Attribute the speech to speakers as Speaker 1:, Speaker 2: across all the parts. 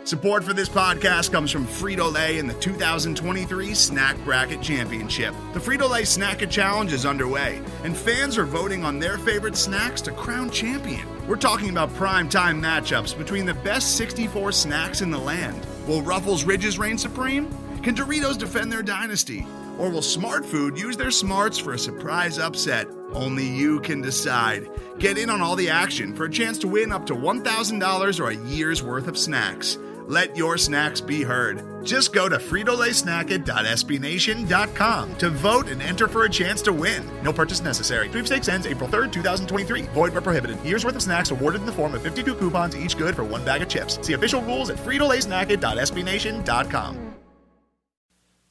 Speaker 1: Support for this podcast comes from Frito-Lay and the 2023 Snack Bracket Championship. The Frito-Lay Snack-It Challenge is underway, and fans are voting on their favorite snacks to crown champion. We're talking about prime-time matchups between the best 64 snacks in the land. Will Ruffles Ridges reign supreme? Can Doritos defend their dynasty? Or will Smart Food use their smarts for a surprise upset? Only you can decide. Get in on all the action for a chance to win up to $1,000 or a year's worth of snacks. Let your snacks be heard. Just go to fritolaysnacket.sbnation.com to vote and enter for a chance to win. No purchase necessary. Sweepstakes ends April 3rd, 2023. Void where prohibited. Year's worth of snacks awarded in the form of 52 coupons, each good for one bag of chips. See official rules at fritolaysnacket.sbnation.com.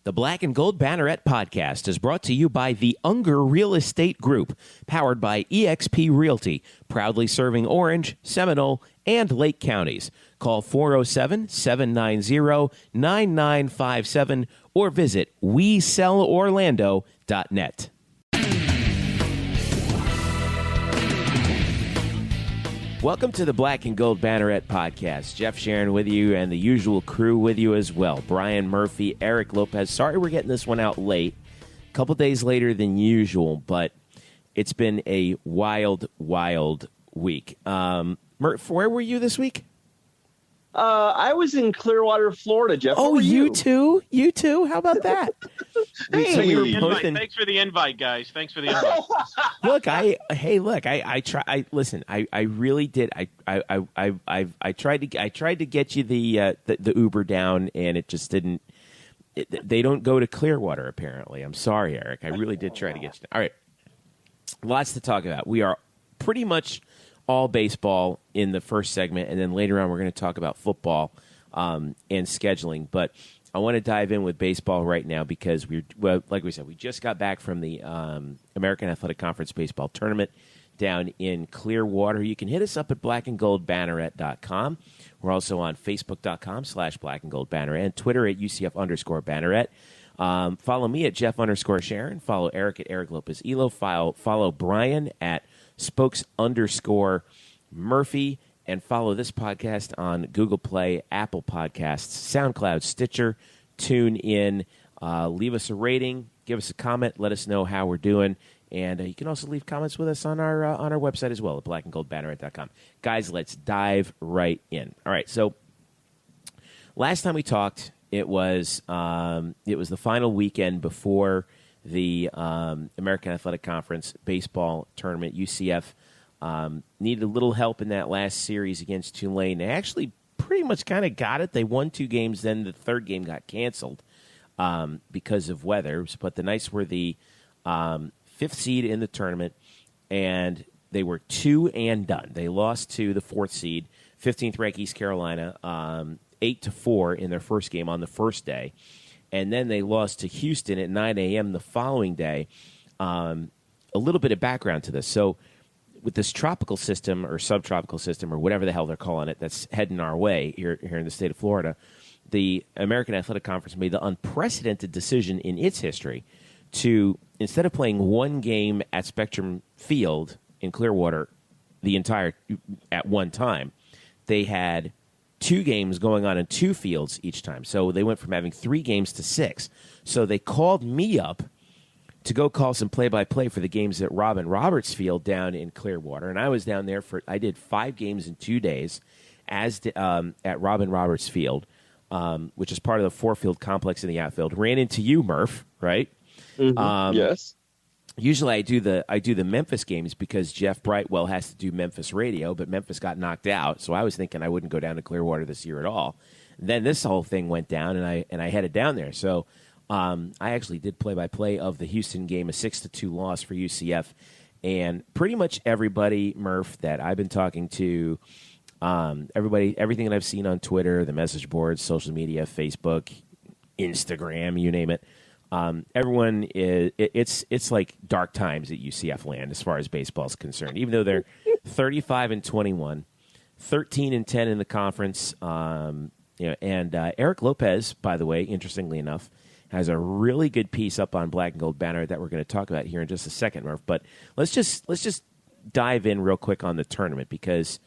Speaker 2: The Black and Gold Banneret Podcast is brought to you by the Unger Real Estate Group, powered by eXp Realty, proudly serving Orange, Seminole, and Lake counties. Call 407-790-9957 or visit WeSellOrlando.net. Welcome to the Black and Gold Banneret Podcast. Jeff Sharon with you and the usual crew with you as well. Brian Murphy, Eric Lopez. Sorry we're getting this one out late. A couple days later than usual, but it's been a wild, wild week. Murph, where were you this week?
Speaker 3: I was in Clearwater, Florida, Jeff.
Speaker 2: Oh, you too? You too? How about that?
Speaker 3: Hey.
Speaker 2: So you were
Speaker 4: Invite. Thanks for the invite, guys. Thanks for the invite.
Speaker 2: Look, I really did. I tried to get you the Uber down, and it just didn't. They don't go to Clearwater, apparently. I'm sorry, Eric. I really did try to get you down. All right, lots to talk about. We are pretty much all baseball in the first segment, and then later on we're going to talk about football and scheduling. But I want to dive in with baseball right now because like we said, we just got back from the American Athletic Conference baseball tournament down in Clearwater. You can hit us up at blackandgoldbanneret.com. We're also on facebook.com/blackandgoldbanneret and Twitter at UCF_Banneret. Follow me at Jeff_Sharon. Follow Eric at Eric Lopez Elo. Follow Brian at Spokes_Murphy, and follow this podcast on Google Play, Apple Podcasts, SoundCloud, Stitcher, TuneIn. Leave us a rating, give us a comment, let us know how we're doing, and you can also leave comments with us on our website as well at blackandgoldbanneret.com. Guys, let's dive right in. All right, so last time we talked, it was the final weekend before the American Athletic Conference baseball tournament. UCF needed a little help in that last series against Tulane. They actually pretty much kind of got it. They won 2 games, then the third game got canceled because of weather. But the Knights were the 5th seed in the tournament, and they were 2 and done. They lost to the 4th seed, 15th ranked East Carolina, 8-4 in their first game on the first day. And then they lost to Houston at 9 a.m. the following day. A little bit of background to this. So with this tropical system or subtropical system or whatever the hell they're calling it that's heading our way here in the state of Florida, the American Athletic Conference made the unprecedented decision in its history to, instead of playing one game at Spectrum Field in Clearwater at one time, they had 2 games going on in 2 fields each time. So they went from having 3 games to 6. So they called me up to go call some play-by-play for the games at Robin Roberts Field down in Clearwater. And I was down there I did 5 games in 2 days at Robin Roberts Field, which is part of the 4-field complex in the outfield. Ran into you, Murph, right?
Speaker 3: Mm-hmm. Yes.
Speaker 2: Usually I do the Memphis games because Jeff Brightwell has to do Memphis radio, but Memphis got knocked out, so I was thinking I wouldn't go down to Clearwater this year at all. Then this whole thing went down, and I headed down there. So I actually did play-by-play of the Houston game, a 6-2 loss for UCF, and pretty much everybody, Murph, that I've been talking to, everything that I've seen on Twitter, the message boards, social media, Facebook, Instagram, you name it. Everyone it's like dark times at UCF land as far as baseball is concerned. Even though they're 35-21, 13-10 in the conference, and Eric Lopez, by the way, interestingly enough, has a really good piece up on Black and Gold Banneret that we're going to talk about here in just a second, Murph. But let's just dive in real quick on the tournament because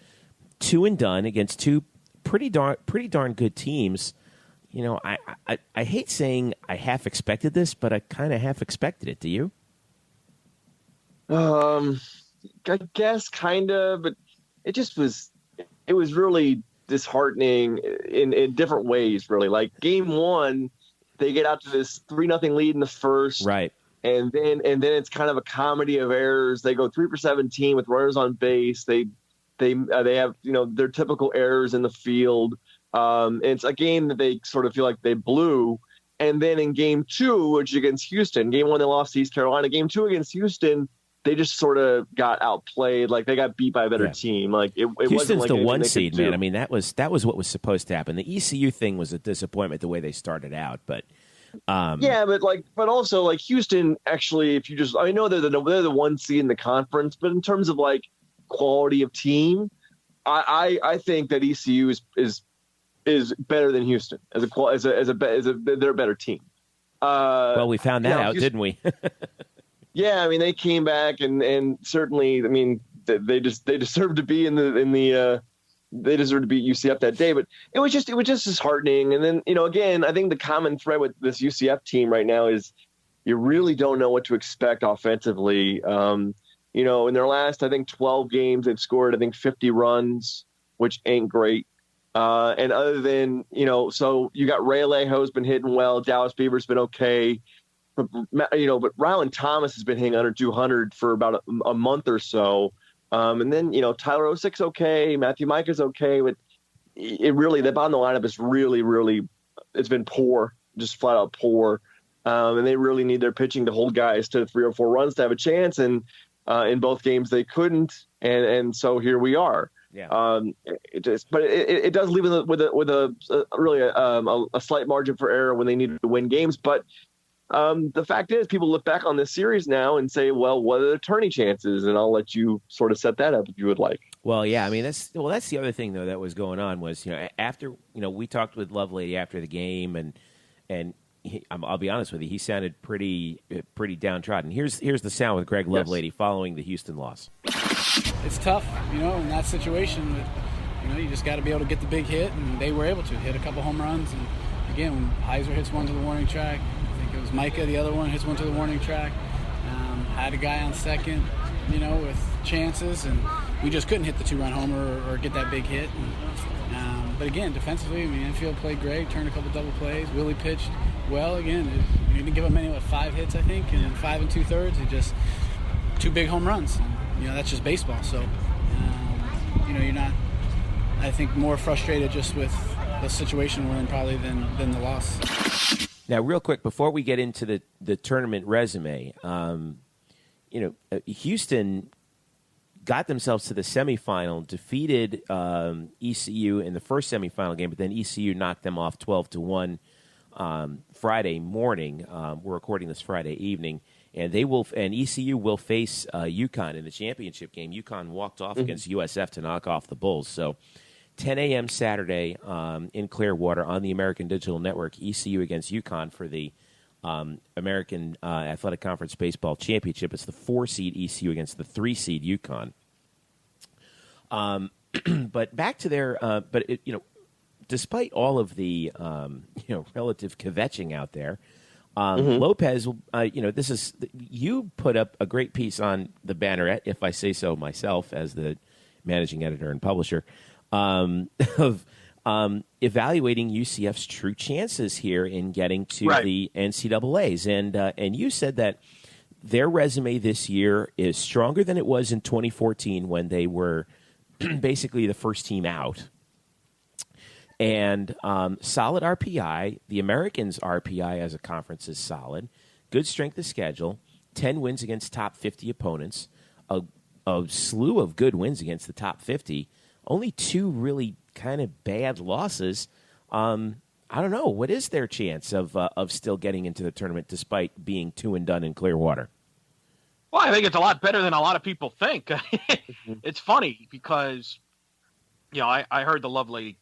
Speaker 2: 2 and done against 2 pretty darn good teams. You know, I hate saying I half expected this, but I kind of half expected it. Do you?
Speaker 3: I guess kind of, but it was really disheartening in different ways, really. Like game one, they get out to this 3-0 lead in the first.
Speaker 2: Right.
Speaker 3: And then it's kind of a comedy of errors. They go 3 for 17 with runners on base. They have, their typical errors in the field. It's a game that they sort of feel like they blew. And then in game two, which against Houston, game one, they lost to East Carolina. Game two against Houston, they just sort of got outplayed. Like they got beat by a better team. Like it
Speaker 2: Houston's
Speaker 3: wasn't like
Speaker 2: the one seed, man.
Speaker 3: do.
Speaker 2: I mean, that was what was supposed to happen. The ECU thing was a disappointment the way they started out, but
Speaker 3: but also like Houston actually, if you just, I know they're the one seed in the conference, but in terms of like quality of team, I think that ECU is better than Houston they're a better team.
Speaker 2: Well, we found that out, didn't we?
Speaker 3: Yeah, I mean they came back and certainly, I mean they deserved to be in the they deserved to beat UCF that day, but it was just disheartening. And then again, I think the common thread with this UCF team right now is you really don't know what to expect offensively. In their last, I think 12 games, they've scored 50 runs, which ain't great. And other than so you got Ray Alejo's been hitting well, Dallas Beaver's been okay. But Rylan Thomas has been hitting under 200 for about a month or so. And then, Tyler Osick's okay. Matthew Micah's okay. But it really, the bottom of the lineup is really, really, it's been poor, just flat out poor. And they really need their pitching to hold guys to 3 or 4 runs to have a chance. And in both games they couldn't. And so here we are.
Speaker 2: Yeah.
Speaker 3: It does leave them with a slight margin for error when they need to win games. But the fact is, people look back on this series now and say, well, what are the tourney chances? And I'll let you sort of set that up if you would like.
Speaker 2: Well, yeah, I mean, that's the other thing, though, that was going on was, after, we talked with Lovelady after the game, and I'll be honest with you, he sounded pretty downtrodden. Here's the sound with Greg Lovelady following the Houston loss.
Speaker 5: It's tough, in that situation. You just got to be able to get the big hit, and they were able to hit a couple home runs. And again, when Heiser hits one to the warning track, it was Micah, the other one, hits one to the warning track. Had a guy on second, with chances, and we just couldn't hit the 2-run homer or get that big hit. But again, defensively, infield played great, turned a couple double plays. Willie pitched well. Again, he didn't give up many, 5 hits, I think, and 5 2/3. He just 2 big home runs. And, that's just baseball. So, you're not, I think, more frustrated just with the situation we're in probably than the loss.
Speaker 2: Now, real quick, before we get into the tournament resume, Houston got themselves to the semifinal, defeated ECU in the first semifinal game, but then ECU knocked them off 12-1 Friday morning. We're recording this Friday evening, and ECU will face UConn in the championship game. UConn walked off against USF to knock off the Bulls, so 10 a.m. Saturday in Clearwater on the American Digital Network, ECU against UConn for the American Athletic Conference Baseball Championship. It's the 4-seed ECU against the 3-seed UConn. But back to their despite all of the relative kvetching out there, Lopez, this is you put up a great piece on the Banneret, if I say so myself, as the managing editor and publisher. Of evaluating UCF's true chances here in getting to the NCAAs. And you said that their resume this year is stronger than it was in 2014 when they were basically the first team out. And solid RPI. The Americans' RPI as a conference is solid. Good strength of schedule. 10 wins against top 50 opponents. A slew of good wins against the top 50. Only 2 really kind of bad losses. I don't know. What is their chance of still getting into the tournament despite being 2-done in Clearwater?
Speaker 4: Well, I think it's a lot better than a lot of people think. It's funny because, I heard the Lovelady,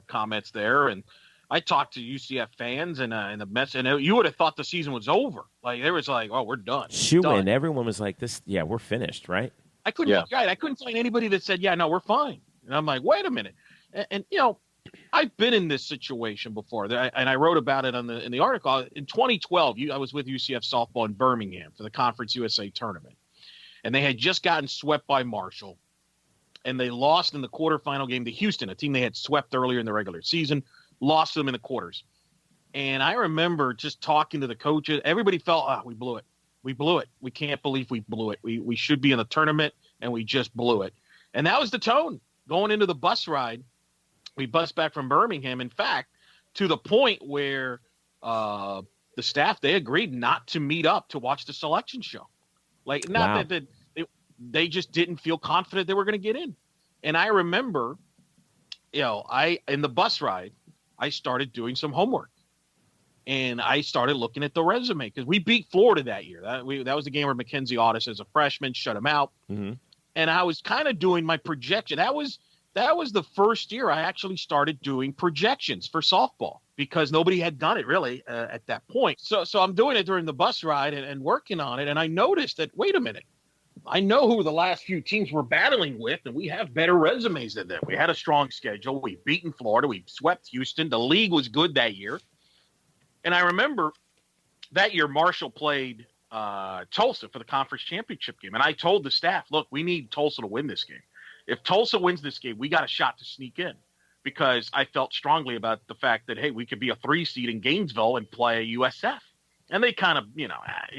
Speaker 4: comments there, and I talked to UCF fans and the Mets, and you would have thought the season was over. Like they was like, "Oh, we're done."
Speaker 2: Shoo-in. Everyone was like, "This, we're finished, right?"
Speaker 4: I couldn't find anybody that said, "Yeah, no, we're fine." And I'm like, "Wait a minute." And I've been in this situation before, and I wrote about it in the article. In 2012, I was with UCF softball in Birmingham for the Conference USA tournament, and they had just gotten swept by Marshall, and they lost in the quarterfinal game to Houston, a team they had swept earlier in the regular season, lost them in the quarters. And I remember just talking to the coaches. Everybody felt, we blew it. We blew it. We can't believe we blew it. We should be in the tournament, and we just blew it. And that was the tone going into the bus ride. We bussed back from Birmingham, in fact, to the point where the staff, they agreed not to meet up to watch the selection show. Like, not that they just didn't feel confident they were going to get in. And I remember, in the bus ride, I started doing some homework. And I started looking at the resume because we beat Florida that year. That was the game where Mackenzie Audis, as a freshman, shut him out. Mm-hmm. And I was kind of doing my projection. That was the first year I actually started doing projections for softball because nobody had done it really at that point. So I'm doing it during the bus ride and working on it. And I noticed that, wait a minute, I know who the last few teams we're battling with, and we have better resumes than them. We had a strong schedule. We've beaten Florida. We swept Houston. The league was good that year. And I remember that year Marshall played Tulsa for the conference championship game. And I told the staff, look, we need Tulsa to win this game. If Tulsa wins this game, we got a shot to sneak in, because I felt strongly about the fact that, hey, we could be a 3 seed in Gainesville and play USF. And they kind of,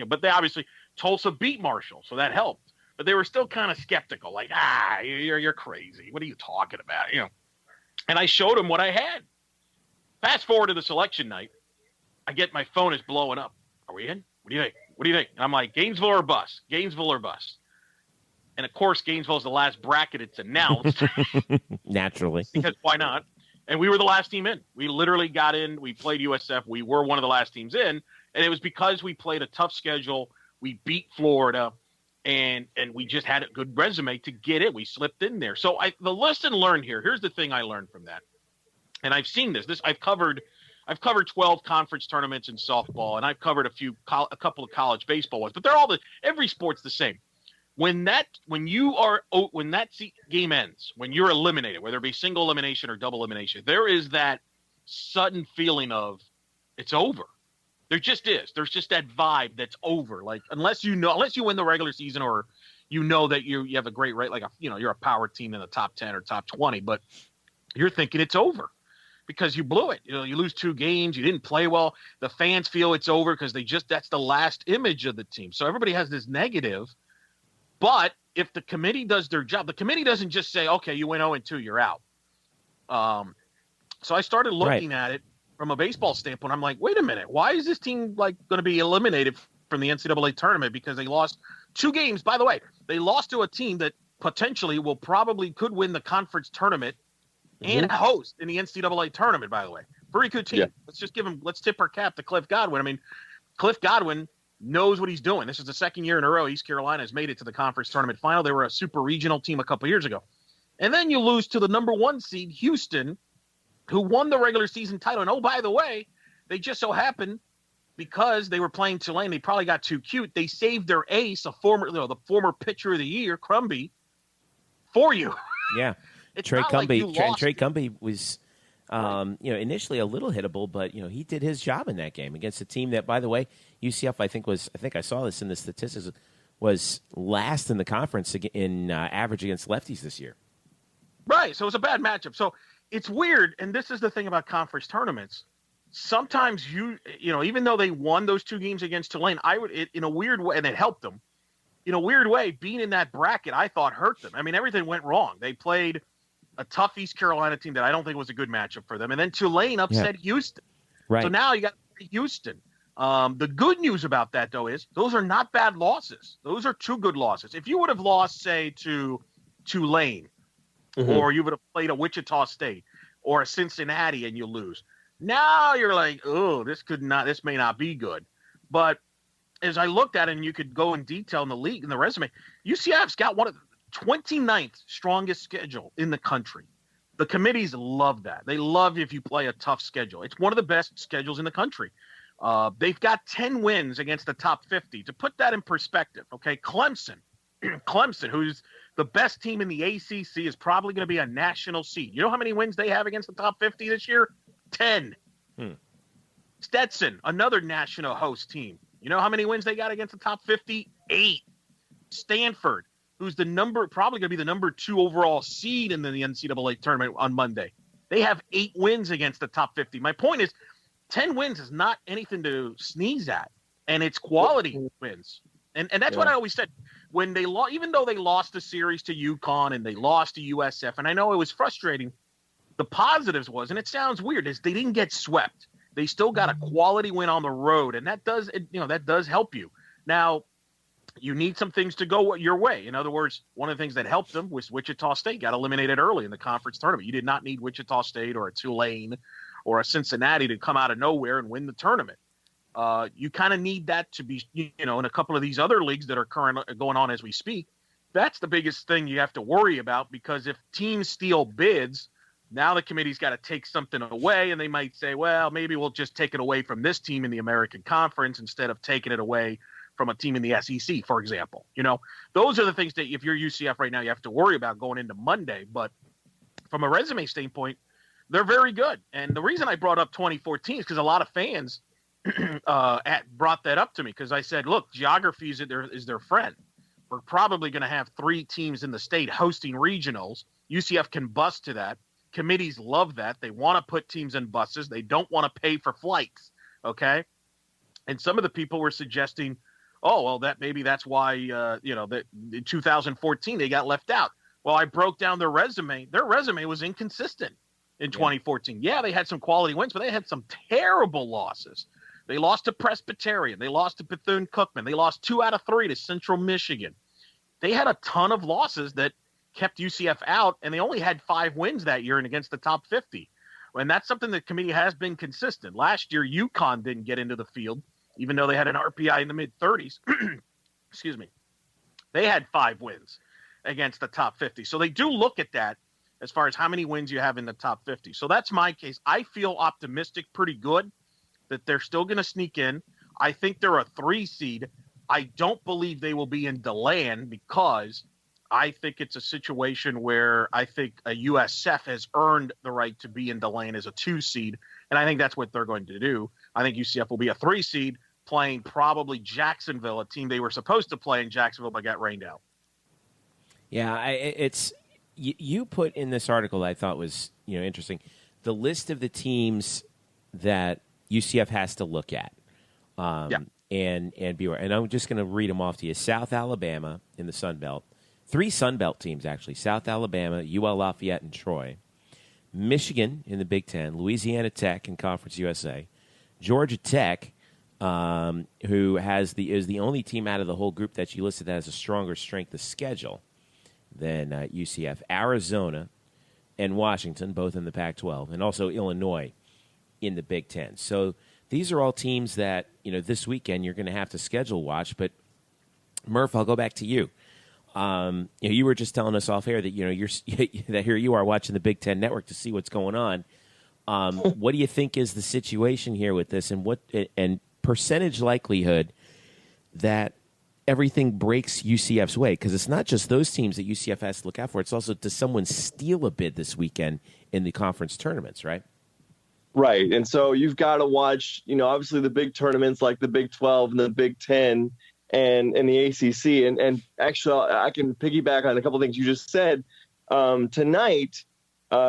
Speaker 4: but they obviously, Tulsa beat Marshall, so that helped. But they were still kind of skeptical, like, you're crazy. What are you talking about? And I showed them what I had. Fast forward to the selection night. I get my phone is blowing up. Are we in? What do you think? What do you think? And I'm like, Gainesville or bust? Gainesville or bust? And of course, Gainesville is the last bracket it's announced.
Speaker 2: Naturally.
Speaker 4: Because why not? And we were the last team in. We literally got in. We played USF. We were one of the last teams in. And it was because we played a tough schedule. We beat Florida. And we just had a good resume to get in. We slipped in there. So the lesson learned here, here's the thing I learned from that. And I've seen this. I've covered 12 conference tournaments in softball, and I've covered a couple of college baseball ones, but they're all every sport's the same. When that game ends, when you're eliminated, whether it be single elimination or double elimination, there is that sudden feeling of it's over. There just is. There's just that vibe that's over. Like, unless you win the regular season, or that you have a great rate, like you're a power team in the top 10 or top 20, but you're thinking it's over. Because you blew it. You lose 2 games. You didn't play well. The fans feel it's over because that's the last image of the team. So everybody has this negative. But if the committee does their job, the committee doesn't just say, okay, you went 0-2, you're out. So I started looking at it from a baseball standpoint. I'm like, wait a minute. Why is this team going to be eliminated from the NCAA tournament? Because they lost 2 games. By the way, they lost to a team that potentially could win the conference tournament and host in the NCAA tournament, by the way. Very good team. Yeah. Let's tip our cap to Cliff Godwin. I mean, Cliff Godwin knows what he's doing. This is the second year in a row East Carolina has made it to the conference tournament final. They were a super regional team a couple years ago. And then you lose to the number 1 seed, Houston, who won the regular season title. And, oh, by the way, they just so happened, because they were playing Tulane, they probably got too cute. They saved their ace, the former pitcher of the year, Crumby, for you.
Speaker 2: Yeah. Trey Cumby was, initially a little hittable, but he did his job in that game against a team that, by the way, UCF I think I saw this in the statistics, was last in the conference in average against lefties this year.
Speaker 4: Right, so it was a bad matchup. So it's weird, and this is the thing about conference tournaments. Sometimes even though they won those 2 games against Tulane, in a weird way, and it helped them. In a weird way, being in that bracket, I thought hurt them. I mean, everything went wrong. They played a tough East Carolina team that I don't think was a good matchup for them. And then Tulane upset Houston. Right. So now you got Houston. The good news about that, though, is those are not bad losses. Those are 2 good losses. If you would have lost, say, to Tulane, or you would have played a Wichita State or a Cincinnati and you lose, now you're like, oh, this may not be good. But as I looked at it, and you could go in detail in the league, in the resume, UCF's got one of the 29th strongest schedule in the country. The committees love that. They love if you play a tough schedule. It's one of the best schedules in the country. They've got 10 wins against the top 50. To put that in perspective, okay, Clemson Clemson, who's the best team in the ACC, is probably going to be a national seed. You know how many wins they have against the top 50 this year? 10. Stetson, another national host team. You know how many wins they got against the top 50? 8. Stanford, who's probably going to be the number 2 overall seed in the NCAA tournament on Monday. They have 8 wins against the top 50. My point is, 10 wins is not anything to sneeze at, and it's quality wins. And that's what I always said. When they even though they lost the series to UConn and they lost to USF, and I know it was frustrating, the positives was, and it sounds weird, is they didn't get swept. They still got a quality win on the road, and that does help you. Now, you need some things to go your way. In other words, one of the things that helped them was Wichita State got eliminated early in the conference tournament. You did not need Wichita State or a Tulane or a Cincinnati to come out of nowhere and win the tournament. You kind of need that to be, in a couple of these other leagues that are currently going on as we speak. That's the biggest thing you have to worry about, because if teams steal bids, now the committee's got to take something away, and they might say, well, maybe we'll just take it away from this team in the American Conference instead of taking it away from a team in the SEC, for example. Those are the things that if you're UCF right now, you have to worry about going into Monday. But from a resume standpoint, they're very good. And the reason I brought up 2014 is because a lot of fans brought that up to me, because I said, look, geography is their friend. We're probably going to have 3 teams in the state hosting regionals. UCF can bus to that. Committees love that. They want to put teams in buses. They don't want to pay for flights. Okay. And some of the people were suggesting, oh, well, that's why, that in 2014 they got left out. Well, I broke down their resume. Their resume was inconsistent in 2014. Yeah, they had some quality wins, but they had some terrible losses. They lost to Presbyterian. They lost to Bethune-Cookman. They lost 2 out of 3 to Central Michigan. They had a ton of losses that kept UCF out, and they only had 5 wins that year and against the top 50. And that's something the committee has been consistent. Last year, UConn didn't get into the field, even though they had an RPI in the mid-30s. Excuse me. They had 5 wins against the top 50. So they do look at that as far as how many wins you have in the top 50. So that's my case. I feel optimistic, pretty good, that they're still going to sneak in. I think they're a 3 seed. I don't believe they will be in DeLand, because I think it's a situation where I think a USF has earned the right to be in DeLand as a 2 seed, and I think that's what they're going to do. I think UCF will be a 3 seed, playing probably Jacksonville, a team they were supposed to play in Jacksonville but got rained out.
Speaker 2: Yeah, you put in this article that I thought was interesting, the list of the teams that UCF has to look at and be aware. And I'm just going to read them off to you. South Alabama in the Sun Belt. 3 Sun Belt teams, actually. South Alabama, UL Lafayette, and Troy. Michigan in the Big Ten. Louisiana Tech in Conference USA. Georgia Tech, who is the only team out of the whole group that you listed that has a stronger strength of schedule than UCF. Arizona and Washington, both in the Pac-12. And also Illinois in the Big Ten. So these are all teams that, this weekend you're going to have to schedule watch. But, Murph, I'll go back to you. You were just telling us off air that, that here you are watching the Big Ten Network to see what's going on. What do you think is the situation here with this, and percentage likelihood that everything breaks UCF's way? Because it's not just those teams that UCF has to look out for. It's also, does someone steal a bid this weekend in the conference tournaments, right?
Speaker 3: Right. And so you've got to watch, obviously the big tournaments like the Big 12 and the Big 10 and the ACC. And actually, I can piggyback on a couple of things you just said. Tonight,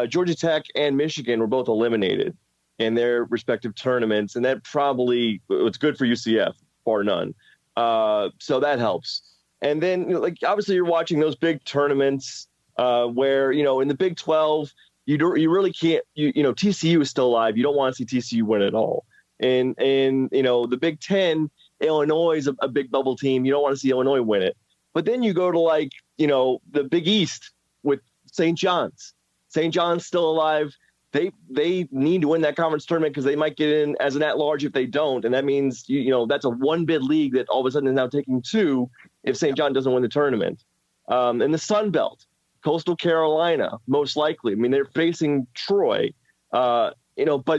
Speaker 3: Georgia Tech and Michigan were both eliminated in their respective tournaments. And that probably was good for UCF, bar none. So that helps. And then, obviously you're watching those big tournaments where, in the Big 12, you really can't, TCU is still alive. You don't want to see TCU win at all. And the Big 10, Illinois is a big bubble team. You don't want to see Illinois win it. But then you go to the Big East with St. John's. St. John's still alive. They need to win that conference tournament because they might get in as an at-large if they don't. And that means, that's a 1-bid league that all of a sudden is now taking 2 if St. John doesn't win the tournament. And the Sun Belt. Coastal Carolina, most likely. I mean, they're facing Troy, but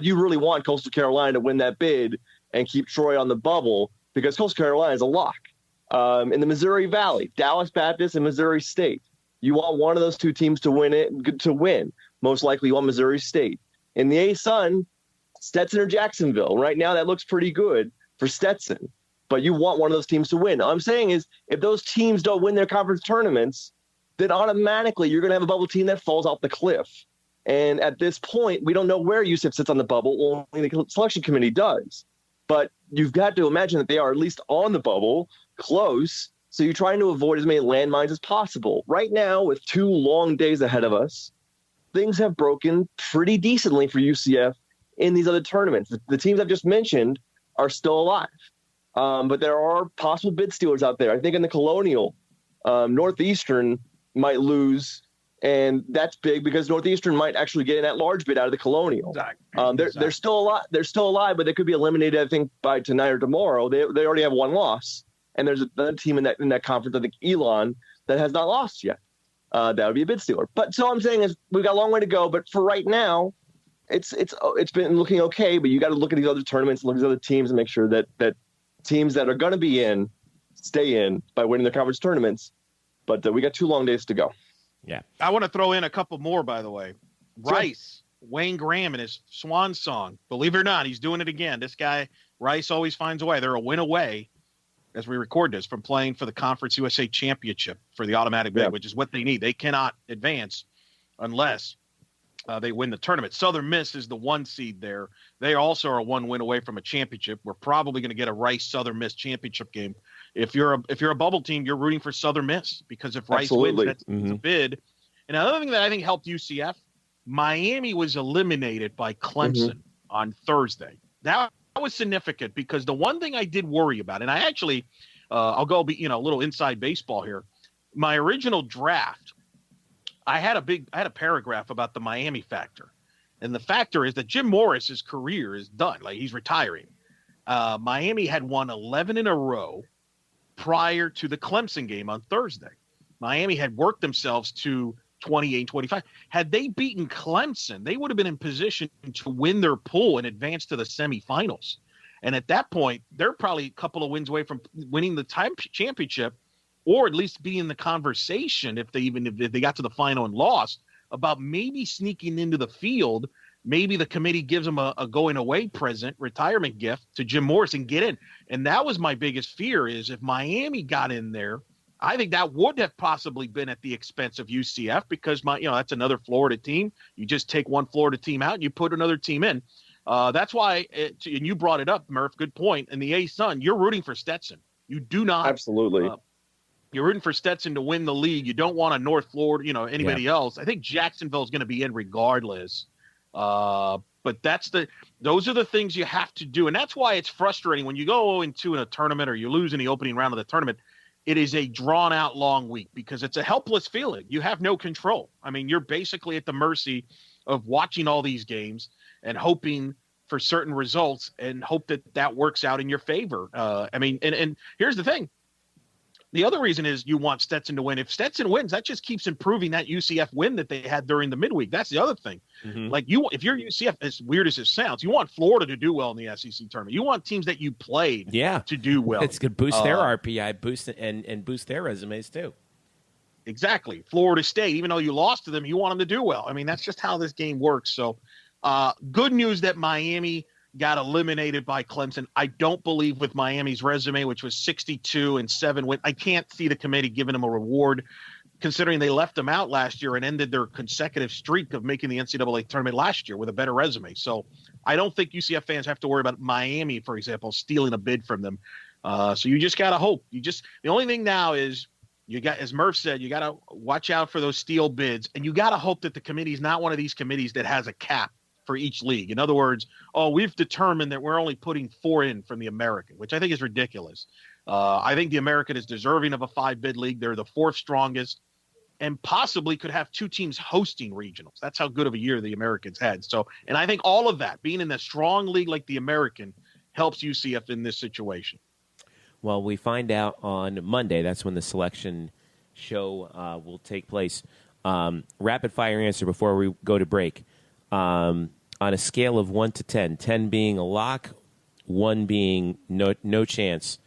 Speaker 3: you really want Coastal Carolina to win that bid and keep Troy on the bubble because Coastal Carolina is a lock. In the Missouri Valley, Dallas Baptist and Missouri State. You want one of those two teams to win. Most likely you want Missouri State. In the A-Sun, Stetson or Jacksonville. Right now that looks pretty good for Stetson, but you want one of those teams to win. All I'm saying is if those teams don't win their conference tournaments, then automatically you're going to have a bubble team that falls off the cliff. And at this point, we don't know where UCF sits on the bubble. Only the selection committee does. But you've got to imagine that they are at least on the bubble, close. So you're trying to avoid as many landmines as possible. Right now, with 2 long days ahead of us, things have broken pretty decently for UCF in these other tournaments. The teams I've just mentioned are still alive. But there are possible bid stealers out there. I think in the Colonial, Northeastern might lose, and that's big because Northeastern might actually get an at-large bid out of the Colonial. Exactly. They're still alive. They're still alive, but they could be eliminated, I think, by tonight or tomorrow. They already have 1 loss, and there's another team in that conference, I think Elon, that has not lost yet. That would be a bid stealer. But so I'm saying is we've got a long way to go. But for right now, it's been looking okay. But you got to look at these other tournaments, look at these other teams, and make sure that teams that are going to be in stay in by winning their conference tournaments. But we got 2 long days to go.
Speaker 2: Yeah.
Speaker 4: I want to throw in a couple more, by the way. Rice, Wayne Graham and his swan song. Believe it or not, he's doing it again. This guy, Rice, always finds a way. They're a win away, as we record this, from playing for the Conference USA Championship for the automatic bid, which is what they need. They cannot advance unless they win the tournament. Southern Miss is the 1 seed there. They also are a 1 win away from a championship. We're probably going to get a Rice Southern Miss championship game. If you're a bubble team, you're rooting for Southern Miss because if Rice wins, that's a bid. And another thing that I think helped UCF, Miami was eliminated by Clemson on Thursday. That was significant because the one thing I did worry about, and I actually, I'll go be a little inside baseball here. My original draft, I had a paragraph about the Miami factor, and the factor is that Jim Morris's career is done, like he's retiring. Miami had won 11 in a row prior to the Clemson game on Thursday. Miami had worked themselves to 28-25. Had they beaten Clemson, they would have been in position to win their pool and advance to the semifinals. And at that point, they're probably a couple of wins away from winning the championship, or at least being in the conversation if they got to the final and lost, about maybe sneaking into the field. Maybe the committee gives them a going away present, retirement gift to Jim Morris and get in. And that was my biggest fear, is if Miami got in there, I think that would have possibly been at the expense of UCF because that's another Florida team. You just take one Florida team out and you put another team in. That's why, and you brought it up, Murph, good point. In the A-Sun, you're rooting for Stetson. You do not. Absolutely. You're rooting for Stetson to win the league. You don't want a North Florida, anybody else. I think Jacksonville is going to be in regardless. But those are the things you have to do. And that's why it's frustrating when you go 0-2 in a tournament or you lose in the opening round of the tournament. It is a drawn out long week because it's a helpless feeling. You have no control. I mean, you're basically at the mercy of watching all these games and hoping for certain results and hope that works out in your favor. And here's the thing. The other reason is you want Stetson to win. If Stetson wins, that just keeps improving that UCF win that they had during the midweek. That's the other thing. Like if you're UCF, as weird as it sounds, you want Florida to do well in the SEC tournament. You want teams that you played to do well.
Speaker 2: It's going to boost their RPI, boost their resumes too.
Speaker 4: Exactly. Florida State, even though you lost to them, you want them to do well. I mean, that's just how this game works. So good news that Miami got eliminated by Clemson. I don't believe with Miami's resume, which was 62-7 win. I can't see the committee giving them a reward, considering they left them out last year and ended their consecutive streak of making the NCAA tournament last year with a better resume. So I don't think UCF fans have to worry about Miami, for example, stealing a bid from them. So you just got to hope. The only thing now is as Murph said, you got to watch out for those steal bids, and you got to hope that the committee is not one of these committees that has a cap for each league. In other words, we've determined that we're only putting 4 in from the American, which I think is ridiculous. I think the American is deserving of a 5-bid league. They're the 4th strongest and possibly could have 2 teams hosting regionals. That's how good of a year the Americans had. So, and I think all of that, being in a strong league like the American, helps UCF in this situation.
Speaker 2: Well, we find out on Monday. That's when the selection show will take place. Rapid fire answer before we go to break. On a scale of 1 to 10, 10 being a lock, 1 being no chance,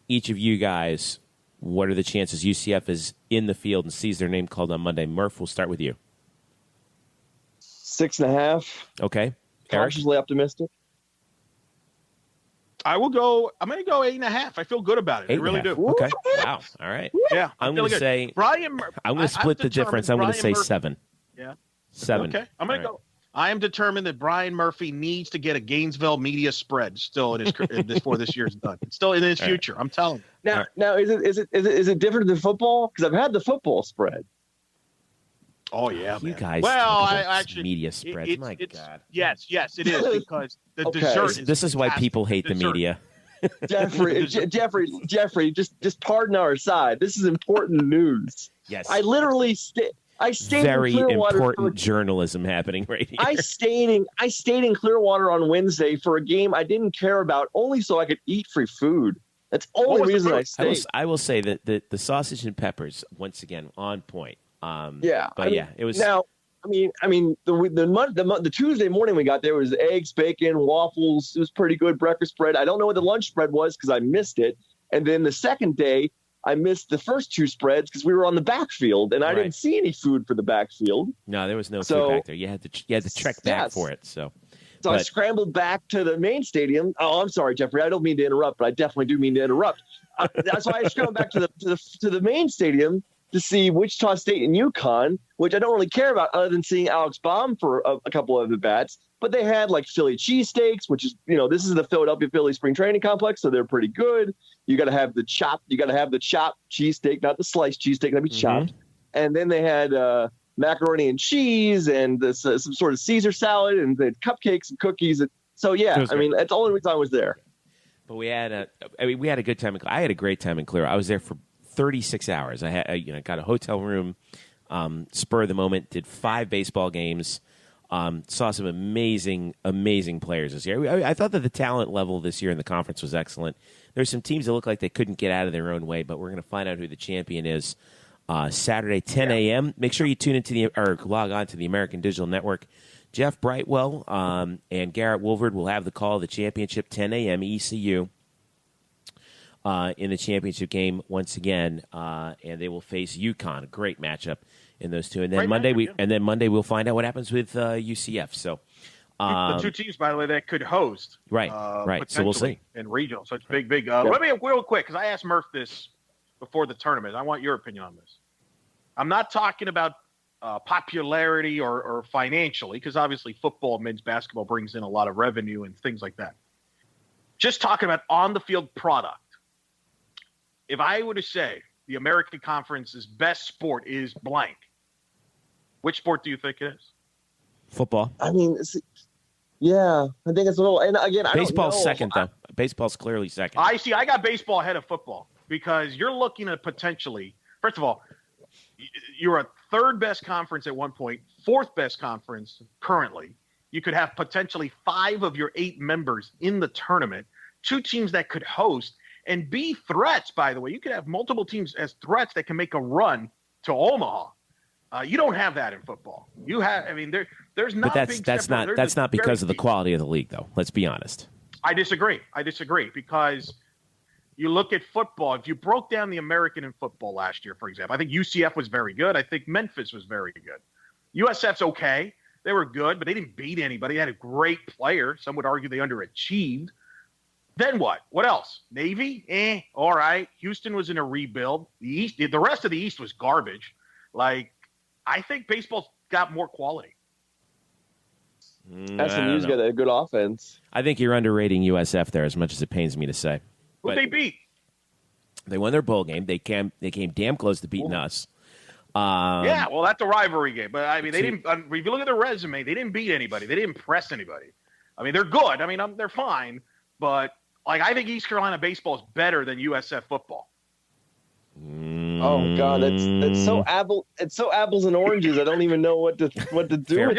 Speaker 2: each of you guys, What are the chances UCF is in the field and sees their name called on Monday? Murph, we'll start with you.
Speaker 3: 6.5.
Speaker 2: Okay. Eric?
Speaker 3: Cautiously optimistic.
Speaker 4: I'm going to go 8.5. I feel good about it. I really do.
Speaker 2: Okay. Wow. All right.
Speaker 4: Yeah.
Speaker 2: I'm going to say I'm going to split the difference. I'm going to say 7.
Speaker 4: Yeah.
Speaker 2: 7.
Speaker 4: Okay. I'm going to go. I am determined that Brian Murphy needs to get a Gainesville media spread still in his before this year's done. It's still in his future. I'm telling you.
Speaker 3: Now is it different than football? Because I've had the football spread.
Speaker 4: Oh yeah,
Speaker 2: you
Speaker 4: man.
Speaker 2: guys.
Speaker 4: Well, I actually
Speaker 2: media spreads. My God.
Speaker 4: Yes, it is because the dessert.
Speaker 2: This is why people hate the media.
Speaker 3: Jeffrey, just pardon our side. This is important news.
Speaker 2: Yes.
Speaker 3: I literally I stayed
Speaker 2: very
Speaker 3: in Clearwater
Speaker 2: important journalism happening right here.
Speaker 3: I stayed in Clearwater on Wednesday for a game I didn't care about, only so I could eat free food. That's the only reason I stayed.
Speaker 2: I will say that the sausage and peppers once again on point. It was. Now,
Speaker 3: the Tuesday morning we got there was eggs, bacon, waffles. It was pretty good breakfast spread. I don't know what the lunch spread was because I missed it. And then the second day, I missed the first 2 spreads because we were on the backfield, and I didn't see any food for the backfield.
Speaker 2: No, there was no food back there. You had to trek back for it. So
Speaker 3: I scrambled back to the main stadium. Oh, I'm sorry, Jeffrey. I don't mean to interrupt, but I definitely do mean to interrupt. That's why I scrambled back to the main stadium to see Wichita State and UConn, which I don't really care about other than seeing Alex Baum for a couple of the bats. But they had like Philly cheesesteaks, which is, this is the Philadelphia Philly spring training complex, so they're pretty good. You got to have the chopped cheesesteak, not the sliced cheesesteak, that'd be chopped. And then they had macaroni and cheese and some sort of Caesar salad, and they had cupcakes and cookies. So that's the only reason I was there.
Speaker 2: But we had a good time. I had a great time in Clear. I was there for 36 hours. I got a hotel room, spur of the moment, did 5 baseball games, saw some amazing players this year. I thought that the talent level this year in the conference was excellent. There's some teams that look like they couldn't get out of their own way, but we're going to find out who the champion is Saturday, 10 a.m. Make sure you tune into log on to the American Digital Network. Jeff Brightwell and Garrett Woolford will have the call of the championship, 10 a.m. ECU. In the championship game once again, and they will face UConn. A great matchup in those two, and then Monday we'll find out what happens with UCF. So
Speaker 4: the 2 teams, by the way, that could host
Speaker 2: right. So we'll see
Speaker 4: in regional. So it's big. Let me real quick because I asked Murph this before the tournament. I want your opinion on this. I'm not talking about popularity or financially, because obviously football and men's basketball brings in a lot of revenue and things like that. Just talking about on the field product. If I were to say the American Conference's best sport is blank, which sport do you think it is?
Speaker 2: Football.
Speaker 3: I think it's a little. And again,
Speaker 2: baseball's second though. Baseball's clearly second.
Speaker 4: I see. I got baseball ahead of football because you're looking at potentially. First of all, you're a 3rd best conference at one point, 4th best conference currently. You could have potentially 5 of your 8 members in the tournament. 2 teams that could host. And be threats, by the way. You could have multiple teams as threats that can make a run to Omaha. You don't have that in football. You have, there's not.
Speaker 2: But that's not because of the quality of the league, though. Let's be honest.
Speaker 4: I disagree because you look at football. If you broke down the American in football last year, for example, I think UCF was very good. I think Memphis was very good. USF's okay. They were good, but they didn't beat anybody. They had a great player. Some would argue they underachieved. Then what? What else? Navy? All right. Houston was in a rebuild. The rest of the East was garbage. I think baseball's got more quality.
Speaker 3: SMU's got a good offense.
Speaker 2: I think you're underrating USF there, as much as it pains me to say.
Speaker 4: Who'd they beat?
Speaker 2: They won their bowl game. They came damn close to beating us.
Speaker 4: That's a rivalry game. But they didn't. If you look at their resume, they didn't beat anybody. They didn't impress anybody. They're good. They're fine. But I think East Carolina baseball is better than USF football.
Speaker 3: Oh God, it's so apples and oranges. I don't even know what to do with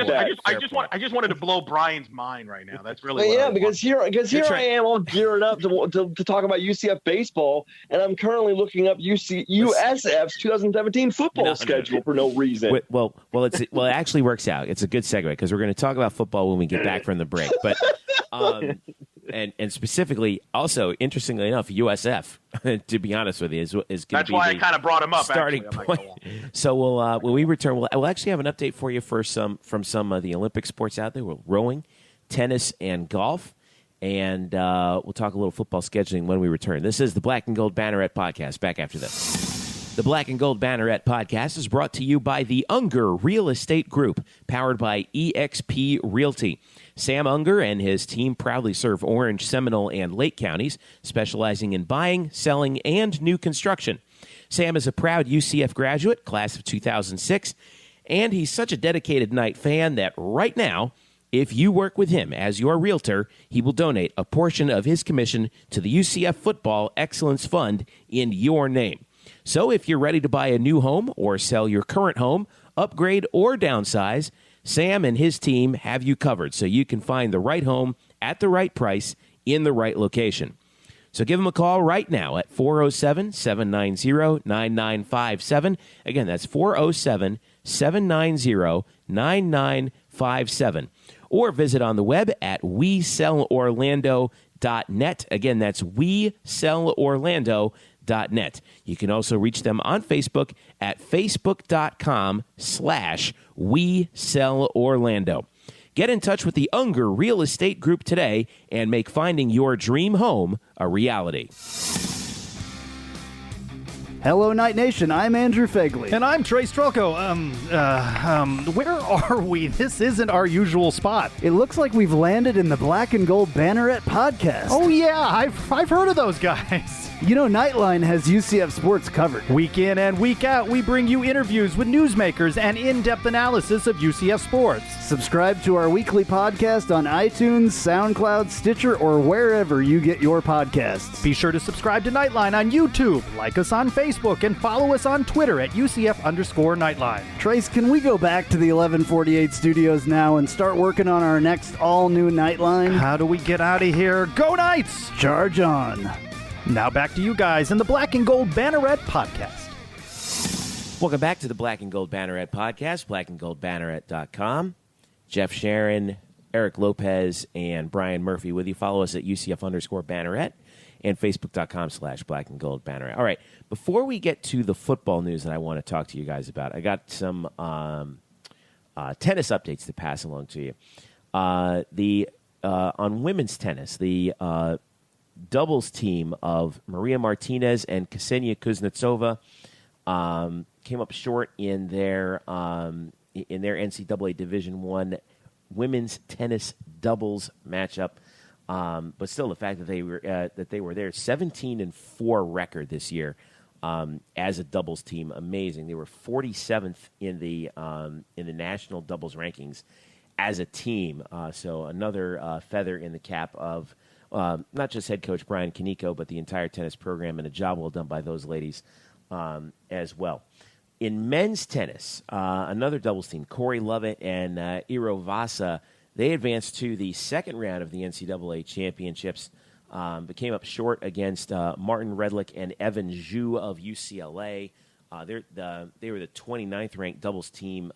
Speaker 3: that.
Speaker 4: I just wanted to blow Brian's mind right now. That's really
Speaker 3: because here I am all gearing up to talk about UCF baseball, and I'm currently looking up USF's 2017 football schedule for no reason.
Speaker 2: It actually works out. It's a good segue because we're going to talk about football when we get back from the break. But and specifically, also interestingly enough, USF. To be honest with you, is going to be
Speaker 4: that's why I kind of brought him up.
Speaker 2: Starting point. So when we return, we'll actually have an update for you from some of the Olympic sports out there. We're rowing, tennis, and golf. And we'll talk a little football scheduling when we return. This is the Black and Gold Banneret Podcast. Back after this. The Black and Gold Banneret Podcast is brought to you by the Unger Real Estate Group, powered by eXp Realty. Sam Unger and his team proudly serve Orange, Seminole, and Lake counties, specializing in buying, selling, and new construction. Sam is a proud UCF graduate, class of 2006, and he's such a dedicated Knight fan that right now, if you work with him as your realtor, he will donate a portion of his commission to the UCF Football Excellence Fund in your name. So if you're ready to buy a new home or sell your current home, upgrade or downsize, Sam and his team have you covered so you can find the right home at the right price in the right location. So give them a call right now at 407-790-9957. Again, that's 407-790-9957. Or visit on the web at WeSellOrlando.net. Again, that's WeSellOrlando.net. You can also reach them on Facebook at facebook.com/WeSellOrlando. Get in touch with the Unger Real Estate Group today and make finding your dream home a reality.
Speaker 6: Hello, Night Nation. I'm Andrew Fegley.
Speaker 7: And I'm Trey Strelko. Where are we? This isn't our usual spot.
Speaker 6: It looks like we've landed in the Black and Gold Banneret Podcast.
Speaker 7: Oh, yeah. I've heard of those guys.
Speaker 6: You know, Nightline has UCF sports covered.
Speaker 7: Week in and week out, we bring you interviews with newsmakers and in-depth analysis of UCF sports.
Speaker 6: Subscribe to our weekly podcast on iTunes, SoundCloud, Stitcher, or wherever you get your podcasts.
Speaker 7: Be sure to subscribe to Nightline on YouTube, like us on Facebook, and follow us on Twitter at UCF_Nightline.
Speaker 6: Trace, can we go back to the 1148 studios now and start working on our next all-new Nightline?
Speaker 7: How do we get out of here? Go Knights!
Speaker 6: Charge on.
Speaker 7: Now back to you guys in the Black and Gold Banneret Podcast.
Speaker 2: Welcome back to the Black and Gold Banneret Podcast, blackandgoldbanneret.com. Jeff Sharon, Eric Lopez, and Brian Murphy with you. Follow us at UCF_Banneret and Facebook.com/Black and Gold Banneret. All right, before we get to the football news that I want to talk to you guys about, I got some tennis updates to pass along to you. On women's tennis, the doubles team of Maria Martinez and Ksenia Kuznetsova came up short in their NCAA Division I women's tennis doubles matchup. But still, the fact that they were there, 17-4 record this year as a doubles team, amazing. They were 47th in the national doubles rankings as a team. So another feather in the cap of not just head coach Brian Kaneko, but the entire tennis program, and a job well done by those ladies as well. In men's tennis, another doubles team, Corey Lovett and Iro Vasa, they advanced to the second round of the NCAA championships, but came up short against Martin Redlick and Evan Zhu of UCLA. They were the 29th ranked doubles team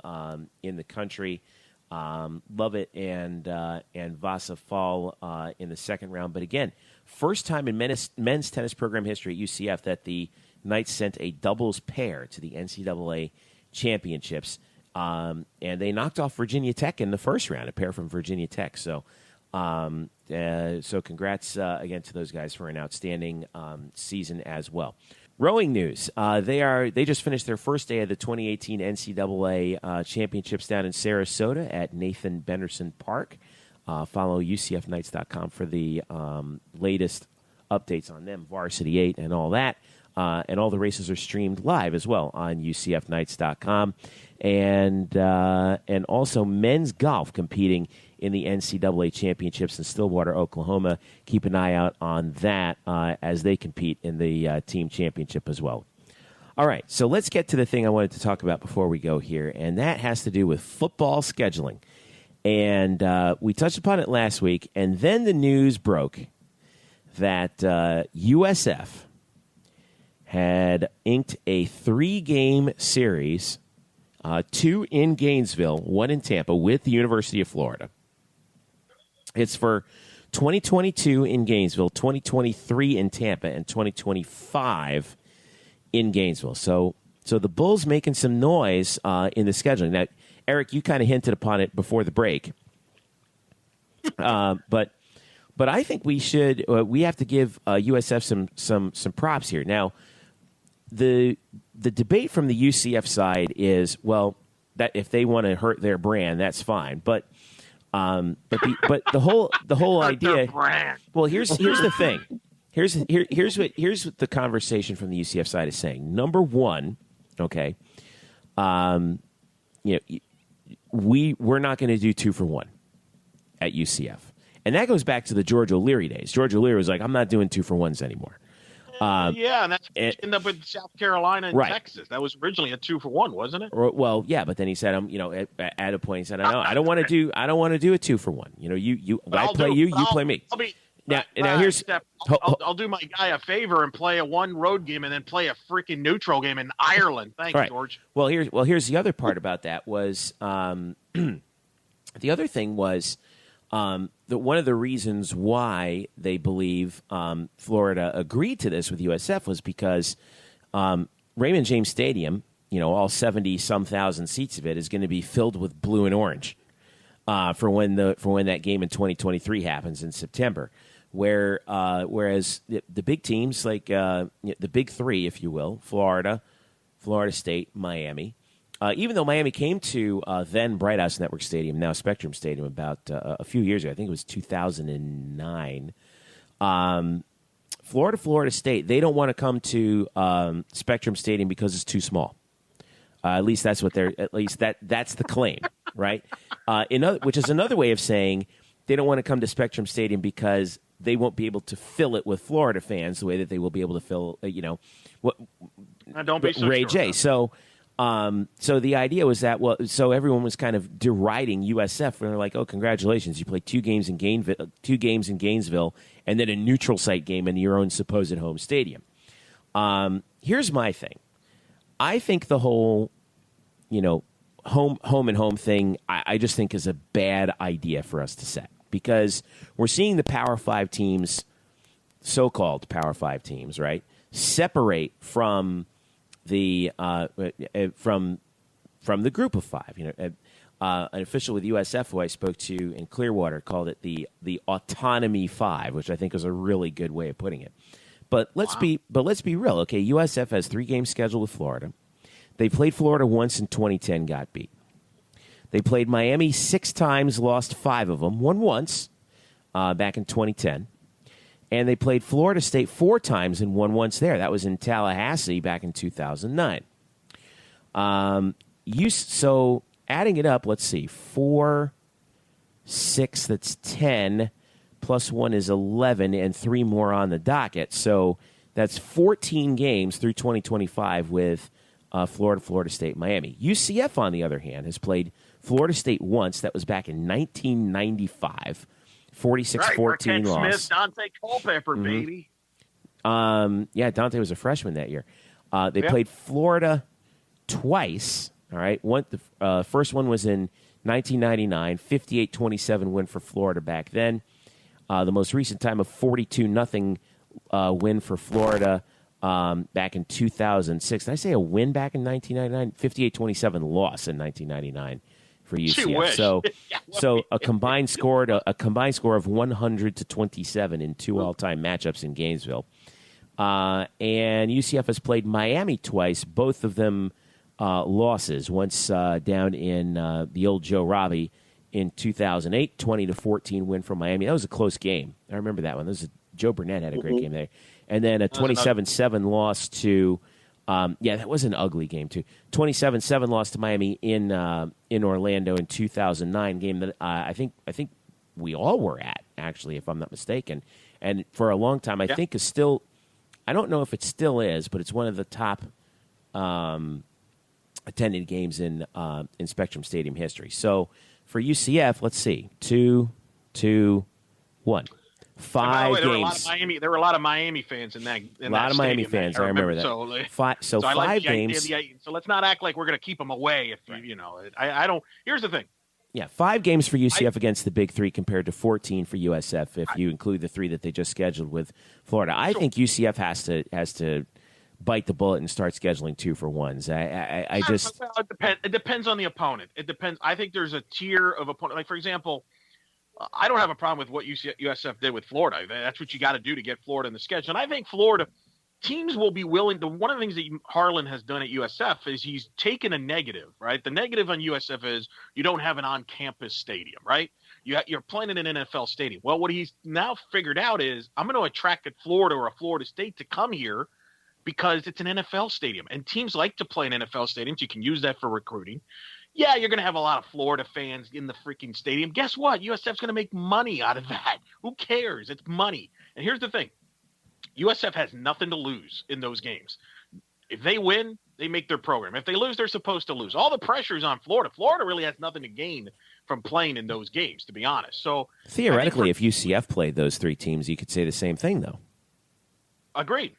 Speaker 2: in the country. Lovett and Vasa fall in the second round. But again, first time in men's tennis program history at UCF that the Knights sent a doubles pair to the NCAA championships. And they knocked off Virginia Tech in the first round, a pair from Virginia Tech. So congrats again to those guys for an outstanding season as well. Rowing news. They just finished their first day of the 2018 NCAA championships down in Sarasota at Nathan Benderson Park. Follow UCFKnights.com for the latest updates on them, Varsity 8 and all that. And all the races are streamed live as well on UCFKnights.com. And also men's golf competing in the NCAA championships in Stillwater, Oklahoma. Keep an eye out on that as they compete in the team championship as well. All right, so let's get to the thing I wanted to talk about before we go here, and that has to do with football scheduling. And we touched upon it last week, and then the news broke that USF had inked a 3-game series, 2 in Gainesville, 1 in Tampa, with the University of Florida. It's for 2022 in Gainesville, 2023 in Tampa, and 2025 in Gainesville. So the Bulls making some noise in the scheduling. Now, Eric, you kind of hinted upon it before the break, but I think we have to give USF some props here. Now, the debate from the UCF side is, well, that if they want to hurt their brand, that's fine. But the whole idea. Well, here's the thing. Here's what the conversation from the UCF side is saying. Number one, okay, we're not going to do 2-for-1 at UCF, and that goes back to the George O'Leary days. George O'Leary was like, I'm not doing 2-for-1s anymore.
Speaker 4: And that's ended up with South Carolina and Texas. That was originally a 2-for-1, wasn't it?
Speaker 2: Well, yeah, but then he said, at a point he said, I don't want to do a 2-for-1. I play you, you play me. Now here's
Speaker 4: Steph, I'll do my guy a favor and play a one road game and then play a freaking neutral game in Ireland. Thanks, right. George.
Speaker 2: Well, here's the other part about that was the other thing was that one of the reasons why they believe Florida agreed to this with USF was because Raymond James Stadium, all 70-some thousand seats of it is going to be filled with blue and orange for when that game in 2023 happens in September. Whereas the big teams like the big three, if you will, Florida State, Miami. Even though Miami came to then Bright House Network Stadium, now Spectrum Stadium, about a few years ago, I think it was 2009. Florida State, they don't want to come to Spectrum Stadium because it's too small. At least that's what that's the claim, right? Which is another way of saying they don't want to come to Spectrum Stadium because they won't be able to fill it with Florida fans the way that they will be able to fill,
Speaker 4: don't be so
Speaker 2: Ray
Speaker 4: sure.
Speaker 2: J. So the idea was that, so everyone was kind of deriding USF. And they're like, oh, congratulations, you played 2 games in Gainesville, and then a neutral site game in your own supposed home stadium. Here's my thing. I think the whole, home and home thing, I just think is a bad idea for us to set. Because we're seeing the Power 5 teams, so-called Power 5 teams, right, separate from the group of 5. An official with USF who I spoke to in Clearwater called it the autonomy 5, which I think is a really good way of putting it. But let's be real. Okay, USF has 3 games scheduled with Florida. They played Florida once in 2010, got beat. They played Miami 6 times, lost 5 of them, won once back in 2010. And they played Florida State 4 times and won once there. That was in Tallahassee back in 2009. So adding it up, let's see, 4, 6, that's 10, plus 1 is 11, and 3 more on the docket. So that's 14 games through 2025 with Florida State, Miami. UCF, on the other hand, has played Florida State once. That was back in 1995. 46-14 loss.
Speaker 4: Smith, Dante Culpepper, baby.
Speaker 2: Yeah, Dante was a freshman that year. They played Florida twice. All right, the first one was in 1999, 58-27 win for Florida back then. The most recent time, a 42-0 win for Florida back in 2006. Did I say a win back in 1999? 58-27 loss in 1999 for UCF. So a combined score of 100-27 in 2 all-time matchups in Gainesville. And UCF has played Miami twice, both of them losses. Once down in the old Joe Robbie in 2008, 20-14 win for Miami. That was a close game. I remember that one. Joe Burnett had a great game there. And then a 27-7 loss to that was an ugly game too. 27-7 loss to Miami in Orlando in 2009, game that I think we all were at, actually, if I'm not mistaken. And for a long time, I think is still. I don't know if it still is, but it's one of the top attended games in Spectrum Stadium history. So for UCF, let's see, 2, 1. 5 games.
Speaker 4: There were a lot of Miami fans in that.
Speaker 2: A lot of Miami fans. I remember that. So 5 games.
Speaker 4: So let's not act like we're going to keep them away. I don't. Here's the thing.
Speaker 2: Yeah, 5 games for UCF against the Big Three compared to 14 for USF if you include the 3 that they just scheduled with Florida. I think UCF has to bite the bullet and start scheduling 2-for-1s.
Speaker 4: It depends on the opponent. It depends. I think there's a tier of opponent. Like, for example, I don't have a problem with what USF did with Florida. That's what you got to do to get Florida in the schedule. And I think Florida teams will be willing to. One of the things that Harlan has done at USF is he's taken a negative, right? The negative on USF is you don't have an on-campus stadium, right? You're playing in an NFL stadium. Well, what he's now figured out is I'm going to attract a Florida or a Florida State to come here because it's an NFL stadium. And teams like to play in NFL stadiums. You can use that for recruiting. Yeah, you're going to have a lot of Florida fans in the freaking stadium. Guess what? USF's going to make money out of that. Who cares? It's money. And here's the thing. USF has nothing to lose in those games. If they win, they make their program. If they lose, they're supposed to lose. All the pressure is on Florida. Florida really has nothing to gain from playing in those games, to be honest. So
Speaker 2: theoretically, if UCF played those 3 teams, you could say the same thing, though.
Speaker 4: Agreed.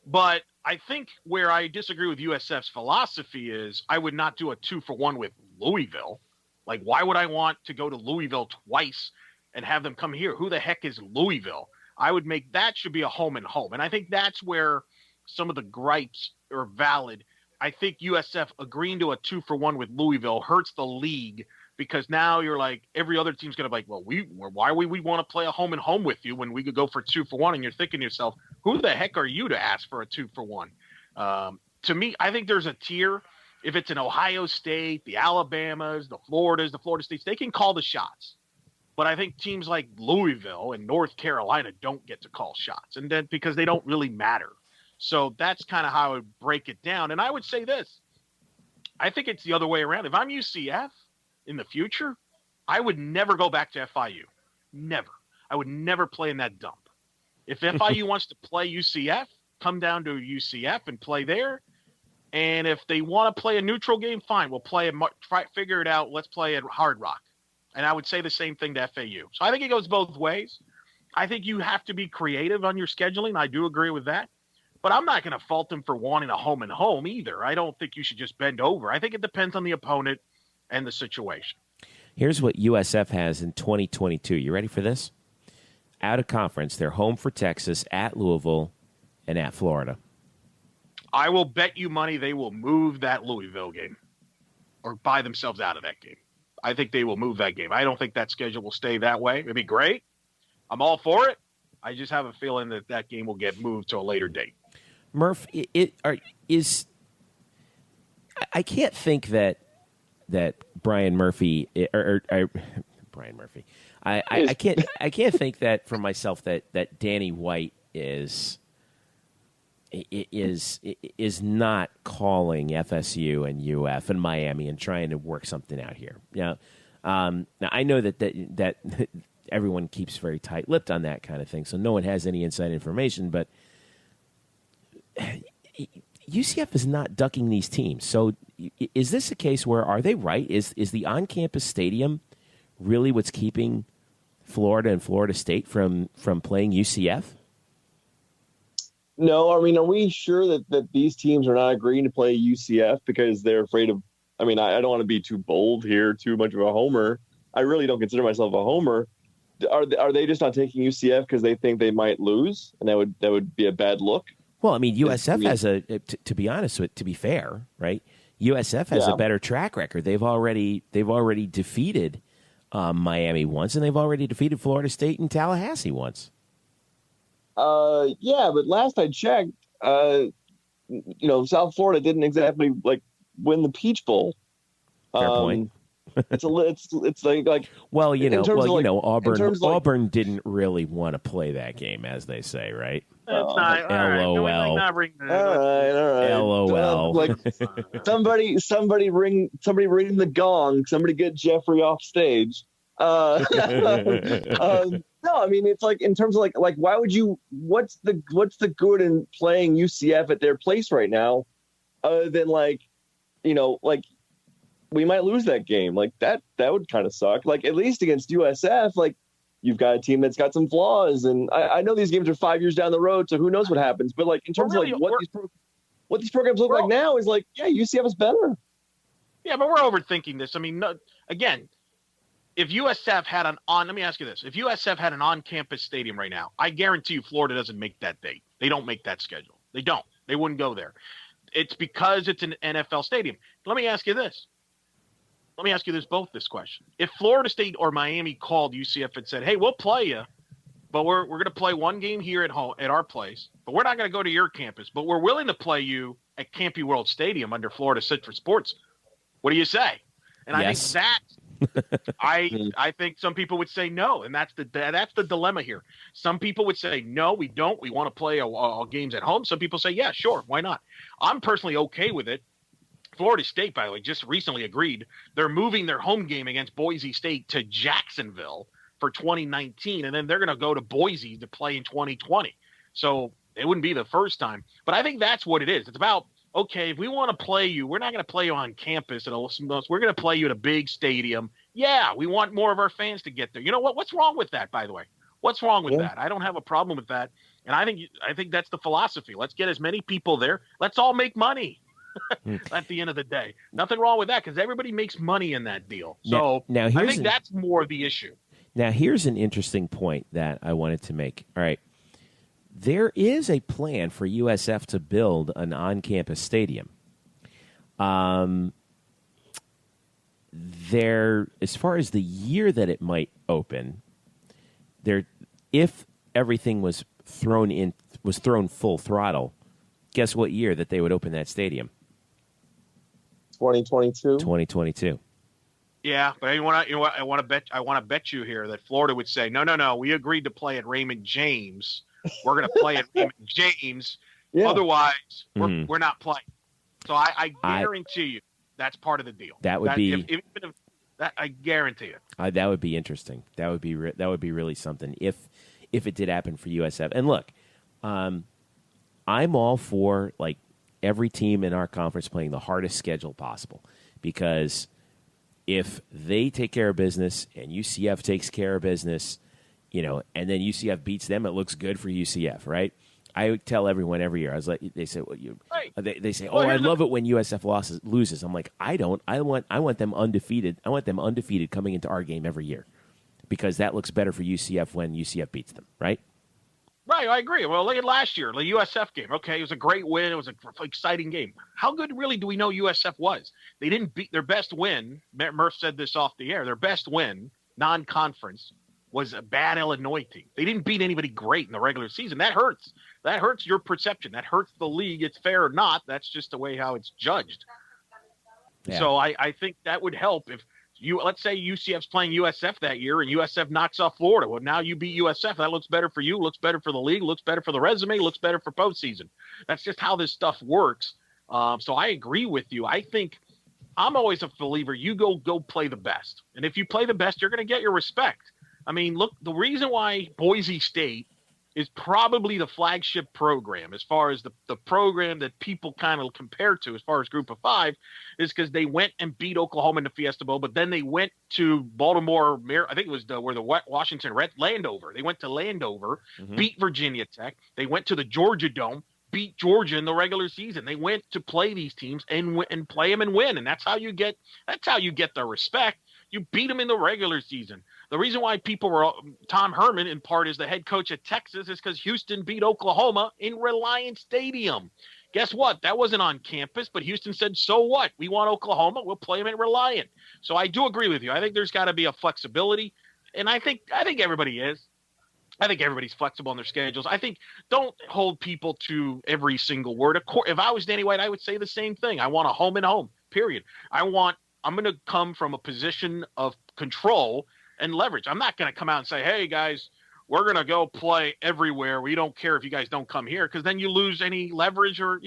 Speaker 4: But I think where I disagree with USF's philosophy is I would not do a 2-for-1 with Louisville. Like, why would I want to go to Louisville twice and have them come here? Who the heck is Louisville? I would make that should be a home and home. And I think that's where some of the gripes are valid. I think USF agreeing to a 2-for-1 with Louisville hurts the league because now you're like, every other team's going to be like, well, why would we want to play a home and home with you when we could go for 2-for-1? And you're thinking to yourself, who the heck are you to ask for a 2-for-1? To me, I think there's a tier. If it's an Ohio State, the Alabamas, the Floridas, the Florida States, they can call the shots. But I think teams like Louisville and North Carolina don't get to call shots, and then because they don't really matter. So that's kind of how I would break it down. And I would say this. I think it's the other way around. If I'm UCF in the future, I would never go back to FIU. Never. I would never play in that dump. If FIU wants to play UCF, come down to UCF and play there. And if they want to play a neutral game, fine. We'll play it. Figure it out. Let's play at Hard Rock. And I would say the same thing to FAU. So I think it goes both ways. I think you have to be creative on your scheduling. I do agree with that. But I'm not going to fault them for wanting a home and home either. I don't think you should just bend over. I think it depends on the opponent and the situation.
Speaker 2: Here's what USF has in 2022. You ready for this? Out of conference, they're home for Texas, at Louisville, and at Florida.
Speaker 4: I will bet you money they will move that Louisville game or buy themselves out of that game. I think they will move that game. I don't think that schedule will stay that way. It'd be great. I'm all for it. I just have a feeling that that game will get moved to a later date.
Speaker 2: Murph, I can't think that Brian Murphy Brian Murphy. I can't think that for myself that Danny White is not calling FSU and UF and Miami and trying to work something out here. Now I know that everyone keeps very tight-lipped on that kind of thing, so no one has any inside information. But UCF is not ducking these teams. So is this a case where are they right? Is the on-campus stadium really what's keeping Florida and Florida State from playing UCF?
Speaker 3: No, I mean, are we sure that these teams are not agreeing to play UCF because they're afraid of? I mean, I don't want to be too bold here, too much of a homer. I really don't consider myself a homer. Are they just not taking UCF because they think they might lose, and that would be a bad look?
Speaker 2: Well, I mean, USF has to be honest, to be fair, right? USF has a better track record. They've already defeated Miami once, and they've already defeated Florida State and Tallahassee once.
Speaker 3: Yeah, but last I checked, South Florida didn't exactly win the Peach Bowl.
Speaker 2: Fair point.
Speaker 3: It's like
Speaker 2: Auburn didn't really want to play that game, as they say, right?
Speaker 4: That's not
Speaker 2: LOL.
Speaker 4: All
Speaker 3: right.
Speaker 2: LOL.
Speaker 3: Somebody ring the gong. Somebody get Jeffrey off stage. No, I mean, it's like in terms of like why would you? What's the good in playing UCF at their place right now, other than we might lose that game. Like that would kind of suck. Like at least against USF, you've got a team that's got some flaws, and I know these games are 5 years down the road, so who knows what happens. But in terms of what these programs look like now is UCF is better.
Speaker 4: Yeah, but we're overthinking this. I mean, again, if USF had let me ask you this. If USF had an on-campus stadium right now, I guarantee you Florida doesn't make that date. They don't make that schedule. They don't. They wouldn't go there. It's because it's an NFL stadium. Let me ask you this. Let me ask you this question. If Florida State or Miami called UCF and said, hey, we'll play you, but we're going to play one game here at home at our place, but we're not going to go to your campus, but we're willing to play you at Campy World Stadium under Florida Citrus Sports, what do you say? And
Speaker 2: Yes.
Speaker 4: I think I think some people would say no, and that's the dilemma here. Some people would say no, we don't. We want to play all games at home. Some people say yeah, sure, why not? I'm personally okay with it. Florida State, by the way, just recently agreed they're moving their home game against Boise State to Jacksonville for 2019, and then they're going to go to Boise to play in 2020. So it wouldn't be the first time. But I think that's what it is. It's about, okay, if we want to play you, we're not going to play you on campus. We're going to play you at a big stadium. Yeah, we want more of our fans to get there. You know what? What's wrong with that, by the way? What's wrong with that? I don't have a problem with that. And I think that's the philosophy. Let's get as many people there. Let's all make money. At the end of the day, nothing wrong with that because everybody makes money in that deal. So
Speaker 2: now
Speaker 4: I think that's more the issue.
Speaker 2: Now, here's an interesting point that I wanted to make. All right. There is a plan for USF to build an on-campus stadium. As far as the year that it might open, if everything was thrown full throttle, guess what year that they would open that stadium?
Speaker 3: 2022.
Speaker 2: 2022.
Speaker 4: Yeah, but I want to bet you here that Florida would say, no, we agreed to play at Raymond James. We're going to play at Raymond James.
Speaker 3: Yeah.
Speaker 4: Otherwise, we're not playing. So I guarantee you that's part of the deal.
Speaker 2: That would be.
Speaker 4: I guarantee it.
Speaker 2: That would be interesting. That would be really something if it did happen for USF. And look, I'm all for like every team in our conference playing the hardest schedule possible because if they take care of business and UCF takes care of business, and then UCF beats them, it looks good for UCF, right? I tell everyone every year. I was like, they say, they say, I love it when USF loses. I'm like, I don't. I want them undefeated. I want them undefeated coming into our game every year because that looks better for UCF when UCF beats them, right?
Speaker 4: Right, I agree. Well, look at last year, the USF game. Okay, it was a great win. It was an exciting game. How good really do we know USF was? They didn't beat their best win. Murph said this off the air. Their best win, non-conference, was a bad Illinois team. They didn't beat anybody great in the regular season. That hurts. That hurts your perception. That hurts the league. It's fair or not. That's just the way how it's judged. Yeah. So I think that would help if let's say UCF's playing USF that year and USF knocks off Florida. Well, now you beat USF. That looks better for you, looks better for the league, looks better for the resume, looks better for postseason. That's just how this stuff works. So I agree with you. I think I'm always a believer. You go play the best. And if you play the best, you're going to get your respect. I mean, look, the reason why Boise State is probably the flagship program as far as the program that people kind of compare to as far as Group of Five is because they went and beat Oklahoma in the Fiesta Bowl, but then they went to Baltimore, I think it was where the Washington Landover. They went to Landover, beat Virginia Tech. They went to the Georgia Dome, beat Georgia in the regular season. They went to play these teams and play them and win, and that's how you get their respect. You beat them in the regular season. The reason why people were Tom Herman, in part, is the head coach at Texas, is because Houston beat Oklahoma in Reliant Stadium. Guess what? That wasn't on campus, but Houston said, so what? We want Oklahoma. We'll play them at Reliant. So I do agree with you. I think there's got to be a flexibility, and I think everybody is. I think everybody's flexible in their schedules. I think don't hold people to every single word. Of course, if I was Danny White, I would say the same thing. I want a home and home, period. I'm going to come from a position of control and leverage. I'm not going to come out and say, hey, guys, we're going to go play everywhere. We don't care if you guys don't come here, because then you lose any leverage or,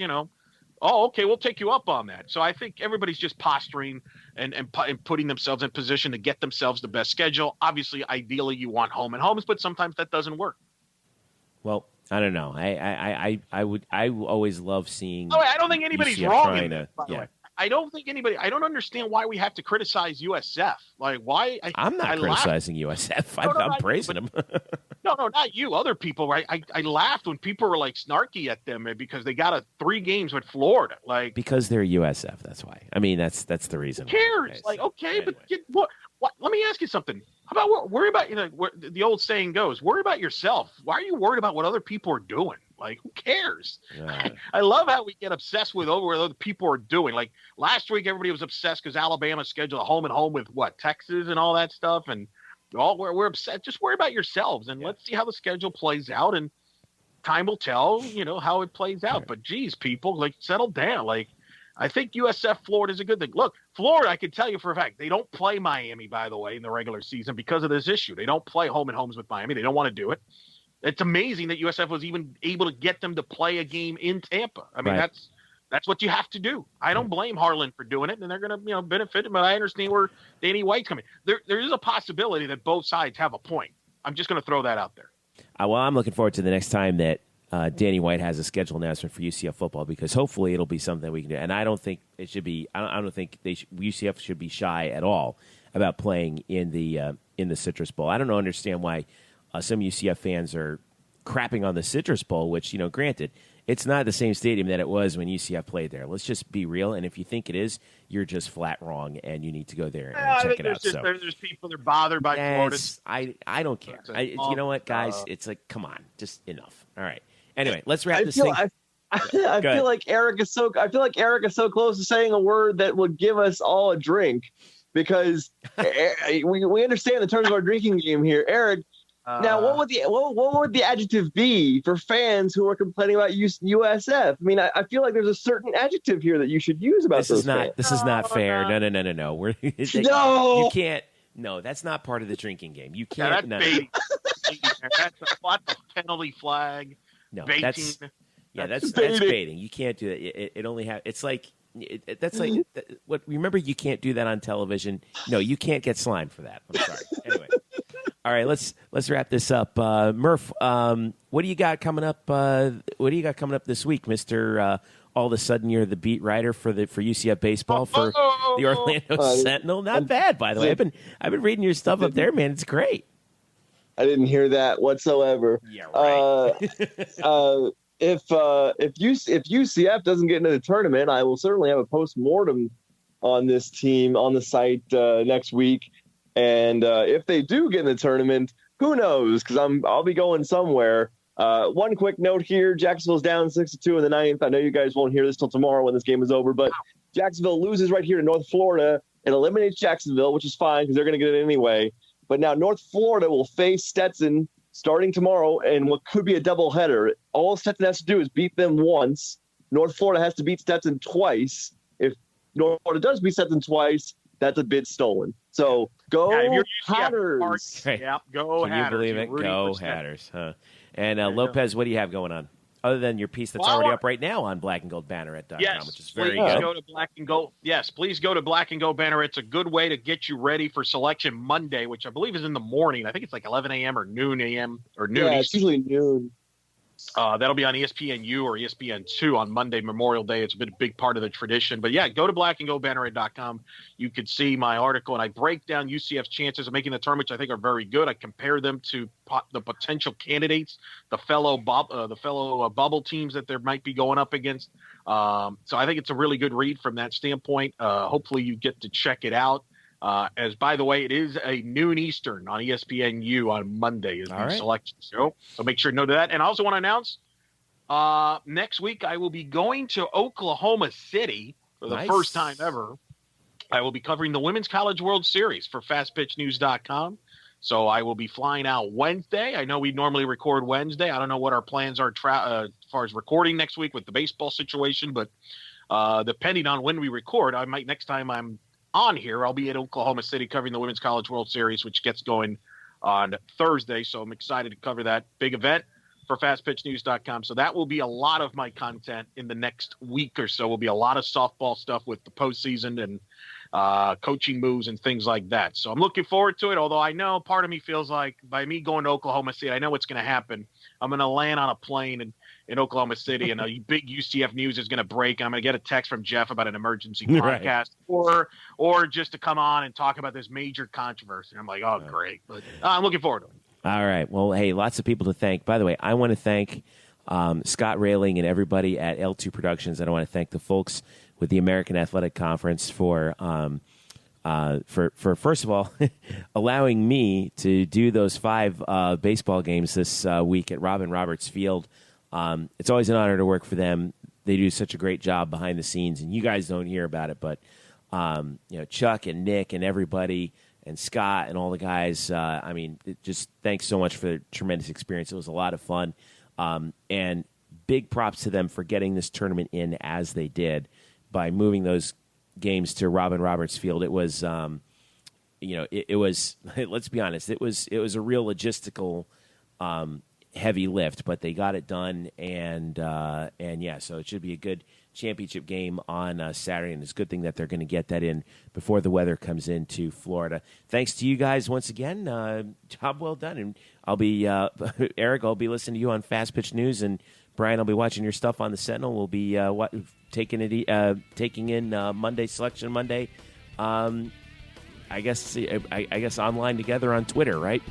Speaker 4: okay, we'll take you up on that. So I think everybody's just posturing and putting themselves in position to get themselves the best schedule. Obviously, ideally, you want home and homes, but sometimes that doesn't work.
Speaker 2: Well, I don't know. I always love seeing.
Speaker 4: Oh, I don't think anybody's
Speaker 2: UCF
Speaker 4: wrong in that, by the way. I don't think anybody. I don't understand why we have to criticize USF. Like, why?
Speaker 2: I'm not criticizing USF. I'm praising them.
Speaker 4: No, not you. Other people, right? I laughed when people were like snarky at them because they got 3 games with Florida. Like,
Speaker 2: because they're USF. That's why. I mean, that's the reason.
Speaker 4: Who cares? Like, okay, anyway. But what? Let me ask you something. How about worry about the old saying goes, worry about yourself. Why are you worried about what other people are doing? Like, who cares? I love how we get obsessed with what other people are doing. Like last week, everybody was obsessed because Alabama scheduled a home and home with Texas and all that stuff. And we're upset. Just worry about yourselves and let's see how the schedule plays out. And time will tell, how it plays out. Right. But geez, people, like, settle down. Like, I think USF Florida is a good thing. Look, Florida, I can tell you for a fact, they don't play Miami, by the way, in the regular season because of this issue. They don't play home and homes with Miami. They don't want to do it. It's amazing that USF was even able to get them to play a game in Tampa. I mean, that's what you have to do. I don't blame Harlan for doing it, and they're going to benefit him. But I understand where Danny White's coming. There is a possibility that both sides have a point. I'm just going to throw that out there.
Speaker 2: Well, I'm looking forward to the next time that Danny White has a schedule announcement for UCF football because hopefully it'll be something that we can do. And I don't think it should be. I don't think UCF should be shy at all about playing in the Citrus Bowl. I don't understand why some UCF fans are crapping on the Citrus Bowl, which, granted, it's not the same stadium that it was when UCF played there. Let's just be real. And if you think it is, you're just flat wrong, and you need to go there and check it out.
Speaker 4: There's people that are bothered by Florida.
Speaker 2: I don't care. You know what, guys? It's like, come on, just enough. All right. Anyway, let's wrap this thing.
Speaker 3: I feel like Eric is so close to saying a word that would give us all a drink because we understand the terms of our drinking game here. Eric, now what would the adjective be for fans who are complaining about USF? I mean, I feel like there's a certain adjective here that you should use about
Speaker 2: this. This is not fair. No.
Speaker 3: No.
Speaker 2: You can't. No, that's not part of the drinking game. You can't.
Speaker 4: That's baiting. That's a penalty flag.
Speaker 2: No,
Speaker 4: baiting.
Speaker 2: That's baiting. You can't do that. It only have. It's like that's like what. Remember, you can't do that on television. No, you can't get slimed for that. I'm sorry. Anyway, all right. Let's wrap this up. Murph, what do you got coming up? What do you got coming up this week, Mister? All of a sudden, you're the beat writer for UCF Baseball for the Orlando Sentinel. Not bad, by the way. I've been reading your stuff up there, man. It's great.
Speaker 3: I didn't hear that whatsoever.
Speaker 2: Yeah, right.
Speaker 3: If UCF doesn't get into the tournament, I will certainly have a post-mortem on this team on the site next week. And if they do get in the tournament, who knows? Because I'll be going somewhere. One quick note here: Jacksonville's down 6-2 in the 9th. I know you guys won't hear this till tomorrow when this game is over, but Jacksonville loses right here to North Florida and eliminates Jacksonville, which is fine because they're going to get it anyway. But now North Florida will face Stetson starting tomorrow in what could be a doubleheader. All Stetson has to do is beat them once. North Florida has to beat Stetson twice. If North Florida does beat Stetson twice, that's a bid stolen. So go Hatters.
Speaker 4: Yeah, go Hatters.
Speaker 2: Can you believe it? Go Hatters. Huh? And Lopez, what do you have going on? Other than your piece that's already up right now on blackandgoldbanneret.com, which is very good.
Speaker 4: Go to Black and Gold. Yes, please go to Black and Gold Banneret. It's a good way to get you ready for Selection Monday, which I believe is in the morning. I think it's like 11 a.m. or noon a.m. or noon.
Speaker 3: Yeah, it's usually noon.
Speaker 4: That'll be on ESPNU or ESPN2 on Monday, Memorial Day. It's been a big part of the tradition. But, yeah, go to blackandgoldbanneret.com. You can see my article, and I break down UCF's chances of making the tournament, which I think are very good. I compare them to the potential candidates, the fellow bubble teams that there might be going up against. So I think it's a really good read from that standpoint. Hopefully you get to check it out. As by the way, it is a noon Eastern on ESPNU on Monday is the selection show. So make sure to know that. And I also want to announce next week I will be going to Oklahoma City for the first time ever. I will be covering the Women's College World Series for FastPitchNews.com. So I will be flying out Wednesday. I know we normally record Wednesday. I don't know what our plans are as far as recording next week with the baseball situation, but depending on when we record, I might next time I'm on here, I'll be at Oklahoma City covering the Women's College World Series, which gets going on Thursday. So I'm excited to cover that big event for FastPitchNews.com. So that will be a lot of my content in the next week or so. Will be a lot of softball stuff with the postseason and coaching moves and things like that. So I'm looking forward to it, although I know part of me feels like by me going to Oklahoma City, I know what's going to happen. I'm going to land on a plane in Oklahoma City, and a big UCF news is going to break. I'm going to get a text from Jeff about an emergency podcast, or just to come on and talk about this major controversy. I'm like, oh, great. But I'm looking forward to it.
Speaker 2: All right. Well, hey, lots of people to thank. By the way, I want to thank Scott Railing and everybody at L2 Productions, and I want to thank the folks with the American Athletic Conference for first of all allowing me to do those 5 baseball games this week at Robin Roberts Field. It's always an honor to work for them. They do such a great job behind the scenes, and you guys don't hear about it, but Chuck and Nick and everybody and Scott and all the guys, just thanks so much for the tremendous experience. It was a lot of fun, and big props to them for getting this tournament in as they did by moving those games to Robin Roberts Field. It was, it was. Let's be honest. It was a real logistical heavy lift, but they got it done, and yeah, so it should be a good championship game on Saturday, and it's a good thing that they're going to get that in before the weather comes into Florida. Thanks to you guys once again. Job well done, and I'll be Eric. I'll be listening to you on Fast Pitch News, and Brian, I'll be watching your stuff on the Sentinel. We'll be taking in Monday Selection Monday. I guess online together on Twitter, right?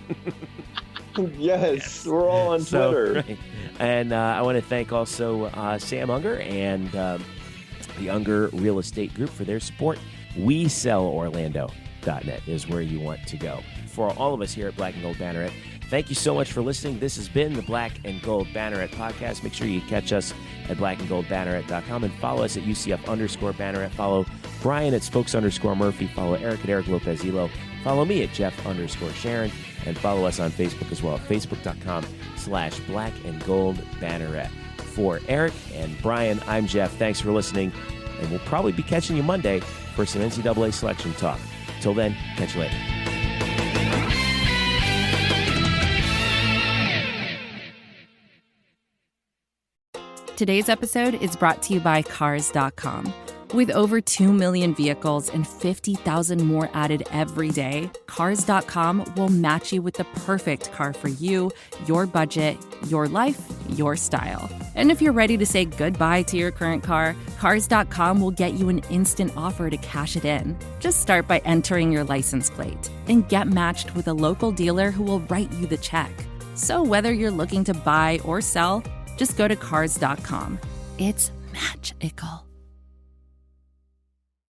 Speaker 3: Yes, we're all on Twitter.
Speaker 2: Right. And I want to thank also Sam Unger and the Unger Real Estate Group for their support. WeSellOrlando.net is where you want to go. For all of us here at Black and Gold Banneret, thank you so much for listening. This has been the Black and Gold Banneret Podcast. Make sure you catch us at blackandgoldbanneret.com and follow us at UCF_Banneret. Follow Brian at Spokes_Murphy. Follow Eric at Eric Lopez Elo. Follow me at Jeff_Sharon. And follow us on Facebook as well, facebook.com/Black and Gold Banneret. For Eric and Brian, I'm Jeff. Thanks for listening. And we'll probably be catching you Monday for some NCAA selection talk. Till then, catch you later.
Speaker 8: Today's episode is brought to you by Cars.com. With over 2 million vehicles and 50,000 more added every day, Cars.com will match you with the perfect car for you, your budget, your life, your style. And if you're ready to say goodbye to your current car, Cars.com will get you an instant offer to cash it in. Just start by entering your license plate and get matched with a local dealer who will write you the check. So whether you're looking to buy or sell, just go to Cars.com. It's magical.